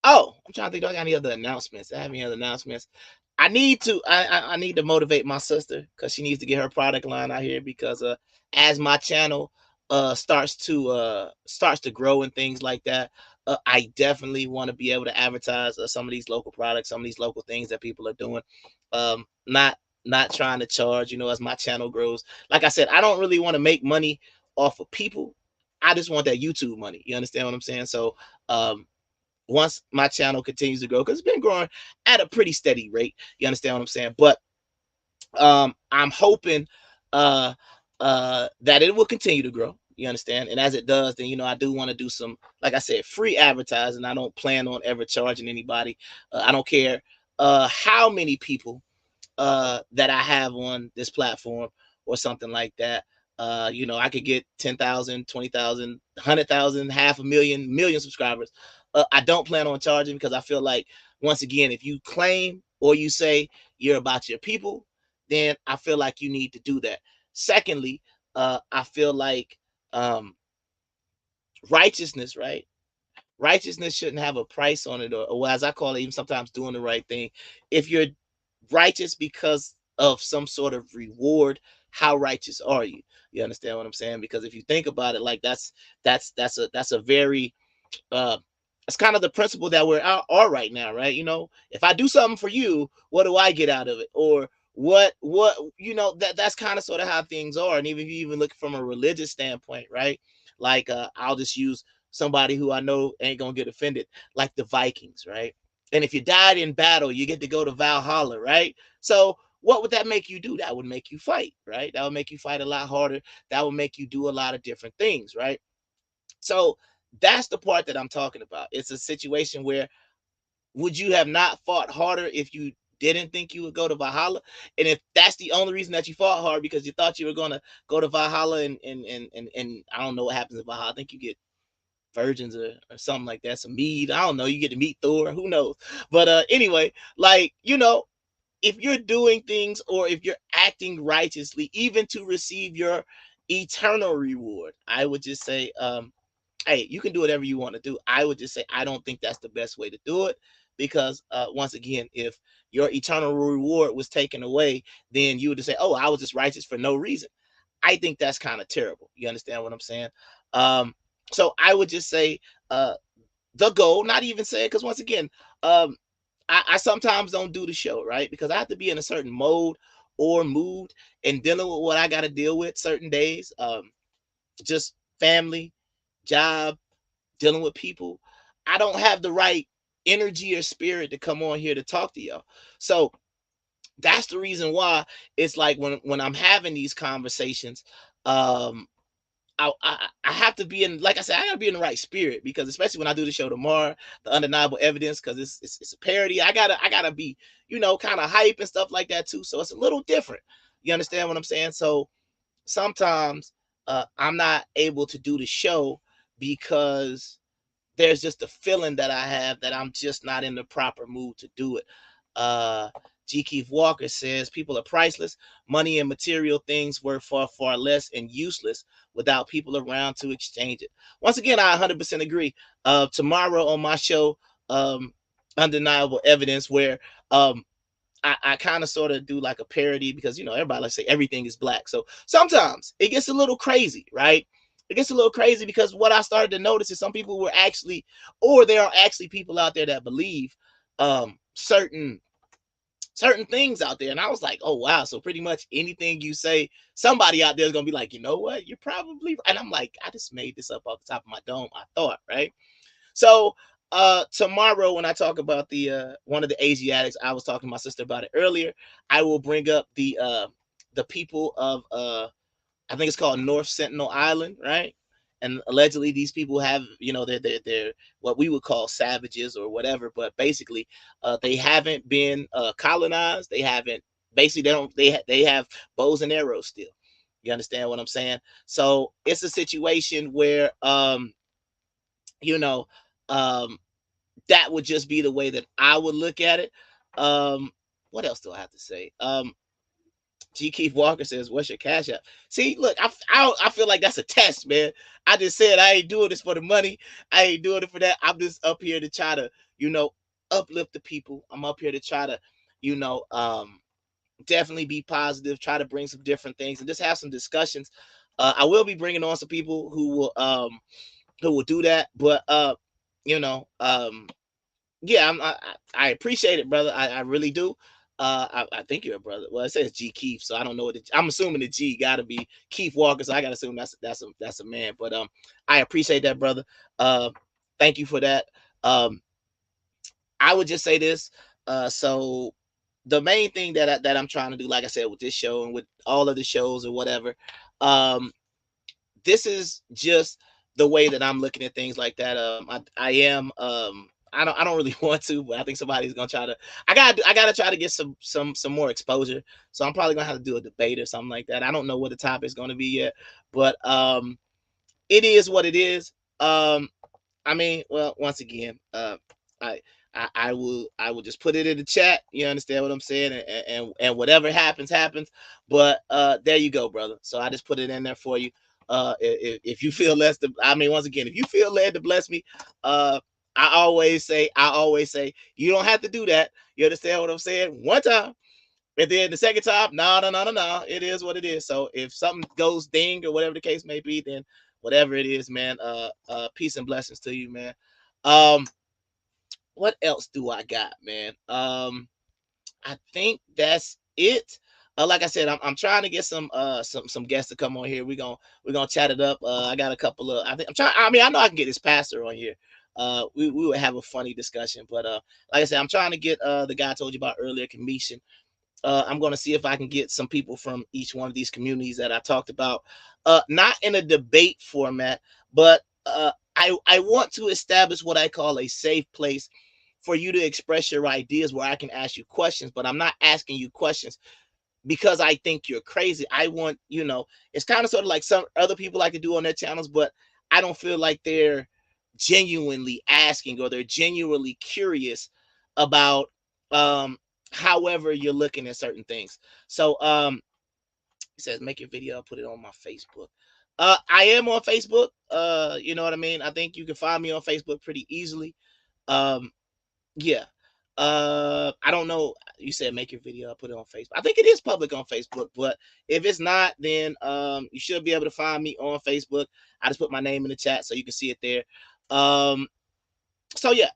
Oh, I'm trying to think. Do I got any other announcements? I have any other announcements? I need to motivate my sister because she needs to get her product line out here because as my channel starts to grow and things like that, I definitely want to be able to advertise some of these local products, some of these local things that people are doing. Not trying to charge, as my channel grows. Like I said, I don't really want to make money off of people. I just want that YouTube money. You understand what I'm saying? So once my channel continues to grow, because it's been growing at a pretty steady rate. You understand what I'm saying? But I'm hoping uh that it will continue to grow. You understand? And as it does, then I do want to do some, like I said, free advertising. I don't plan on ever charging anybody. I don't care how many people that I have on this platform or something like that. I could get 10,000, 20,000, 100,000, half a million, million subscribers. I don't plan on charging because I feel like, once again, if you claim or you say you're about your people, then I feel like you need to do that. Secondly, I feel like righteousness, right? Righteousness shouldn't have a price on it, or as I call it, even sometimes doing the right thing. If you're righteous because of some sort of reward, how righteous are you? You understand what I'm saying? Because if you think about it, like that's a very uh it's kind of the principle that we're are right now, right? If I do something for you, what do I get out of it? Or what that's kind of sort of how things are. And even if you even look from a religious standpoint, right? Like I'll just use somebody who I know ain't gonna get offended, like the Vikings, right? And if you died in battle, you get to go to Valhalla, right? So what would that make you do? That would make you fight, right? That would make you fight a lot harder. That would make you do a lot of different things, right? So that's the part that I'm talking about. It's a situation where, would you have not fought harder if you didn't think you would go to Valhalla? And if that's the only reason that you fought hard because you thought you were going to go to Valhalla and I don't know what happens in Valhalla. I think you get virgins or something like that, some mead. I don't know. You get to meet Thor. Who knows? But anyway, like, if you're doing things or if you're acting righteously, even to receive your eternal reward, I would just say, hey, you can do whatever you want to do. I would just say I don't think that's the best way to do it because once again, if your eternal reward was taken away, then you would just say, oh, I was just righteous for no reason. I think that's kind of terrible. You understand what I'm saying? Um, so I would just say the goal, not even say it, because once again, um, I sometimes don't do the show, right? Because I have to be in a certain mode or mood and dealing with what I got to deal with certain days. Just family, job, dealing with people. I don't have the right energy or spirit to come on here to talk to y'all. So that's the reason why it's like when I'm having these conversations, um, I have to be in, like I said, I gotta be in the right spirit because especially when I do the show tomorrow, the undeniable evidence, because it's a parody. I gotta be, kind of hype and stuff like that too. So it's a little different. You understand what I'm saying? So sometimes I'm not able to do the show because there's just a feeling that I have that I'm just not in the proper mood to do it. Uh, G. Keith Walker says people are priceless. Money and material things worth far, far less and useless without people around to exchange it. Once again, I 100% agree. Tomorrow on my show, um, Undeniable Evidence, where um, I kind of sort of do like a parody because everybody like say everything is black. So sometimes it gets a little crazy, right? It gets a little crazy because what I started to notice is some people were actually, or there are actually people out there that believe certain things out there. And I was like, oh wow, so pretty much anything you say, somebody out there is gonna be like, you know what, you're probably right. And I'm like, I just made this up off the top of my dome, I thought, right? So tomorrow when I talk about the one of the Asiatics, I was talking to my sister about it earlier. I will bring up the people of I think it's called North Sentinel Island, right? And allegedly these people have, they're what we would call savages or whatever, but basically they haven't been colonized. They haven't, basically they have bows and arrows still. You understand what I'm saying? So it's a situation where you know, um, that would just be the way that I would look at it. Um, what else do I have to say? G. Keith Walker says, "What's your cash app?" See, look, I feel like that's a test, man. I just said I ain't doing this for the money. I ain't doing it for that. I'm just up here to try to, uplift the people. I'm up here to try to, you know, um, definitely be positive. Try to bring some different things and just have some discussions. I will be bringing on some people who will do that, but you know, yeah, I appreciate it, brother. I really do. I think you're a brother. Well, it says G Keith, so I don't know what I'm assuming the G got to be Keith Walker, so I got to assume that's a man. But I appreciate that, brother. Uh, thank you for that. Um, I would just say this. So the main thing that I'm trying to do, like I said, with this show and with all of the shows or whatever, um, this is just the way that I'm looking at things like that. I am I don't really want to, but I think somebody's gonna try to. I gotta try to get some more exposure. So I'm probably gonna have to do a debate or something like that. I don't know what the topic is gonna be yet, but it is what it is. I mean, well, once again, I, I will just put it in the chat. You understand what I'm saying? And whatever happens, happens. But there you go, brother. So I just put it in there for you. If you feel less, I mean, once again, if you feel led to bless me, I always say, you don't have to do that. You understand what I'm saying? One time. And then the second time, no, no, no, no, no. It is what it is. So if something goes ding or whatever the case may be, then whatever it is, man, peace and blessings to you, man. Um, what else do I got, man? I think that's it. Like I said, I'm trying to get some guests to come on here. We're gonna chat it up. I got a couple of, I think I'm trying. I mean, I know I can get this pastor on here. We would have a funny discussion, but like I said, I'm trying to get the guy I told you about earlier, Commission. I'm going to see if I can get some people from each one of these communities that I talked about, not in a debate format, but I want to establish what I call a safe place for you to express your ideas where I can ask you questions, but I'm not asking you questions because I think you're crazy. I want, it's kind of sort of like some other people like to do on their channels, but I don't feel like they're genuinely asking or they're genuinely curious about however you're looking at certain things. So it says make your video, I'll put it on my Facebook. I am on Facebook. You know what I mean? I think you can find me on Facebook pretty easily. Um, yeah. I don't know. You said make your video, I'll put it on Facebook. I think it is public on Facebook, but if it's not, then you should be able to find me on Facebook. I just put my name in the chat so you can see it there. So yeah,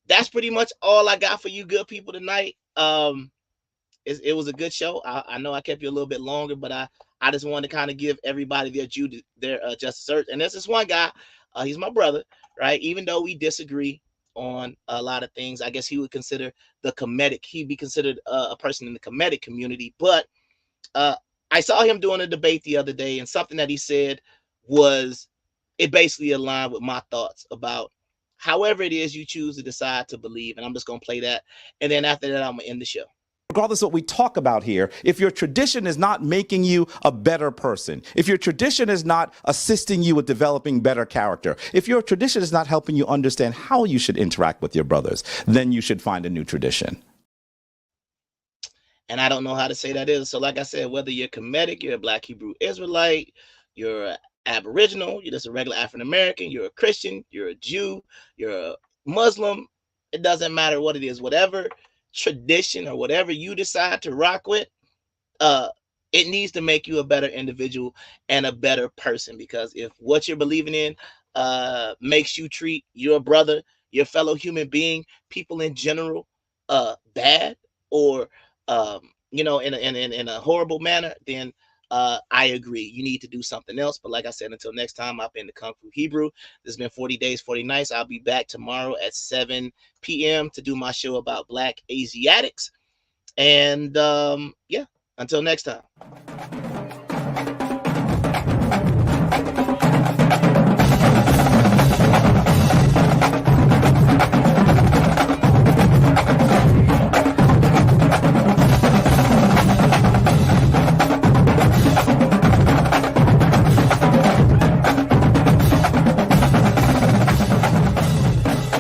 that's pretty much all I got for you good people tonight. It was a good show. I know I kept you a little bit longer, but I just wanted to kind of give everybody their just desserts. And there's this one guy, he's my brother, right? Even though we disagree on a lot of things, I guess he would consider he'd be considered a person in the Kemetic community. But uh, I saw him doing a debate the other day, and something that he said was, it basically aligned with my thoughts about however it is you choose to decide to believe. And I'm just gonna play that, and then after that, I'm gonna end the show. regardless of what we talk about here, if your tradition is not making you a better person, if your tradition is not assisting you with developing better character, if your tradition is not helping you understand how you should interact with your brothers, then you should find a new tradition. And I don't know how to say that is. So like I said, whether you're Kemetic, you're a Black Hebrew Israelite, you're an Aboriginal, you're just a regular African American, you're a Christian, you're a Jew, you're a Muslim, it doesn't matter what it is. Whatever tradition or whatever you decide to rock with, it needs to make you a better individual and a better person. Because if what you're believing in makes you treat your brother, your fellow human being, people in general, bad, or in a horrible manner, then I agree. You need to do something else. But like I said, until next time, I've been the Kung Fu Hebrew. This has been 40 Days, 40 Nights. I'll be back tomorrow at 7 p.m. to do my show about Black Asiatics. And yeah, until next time.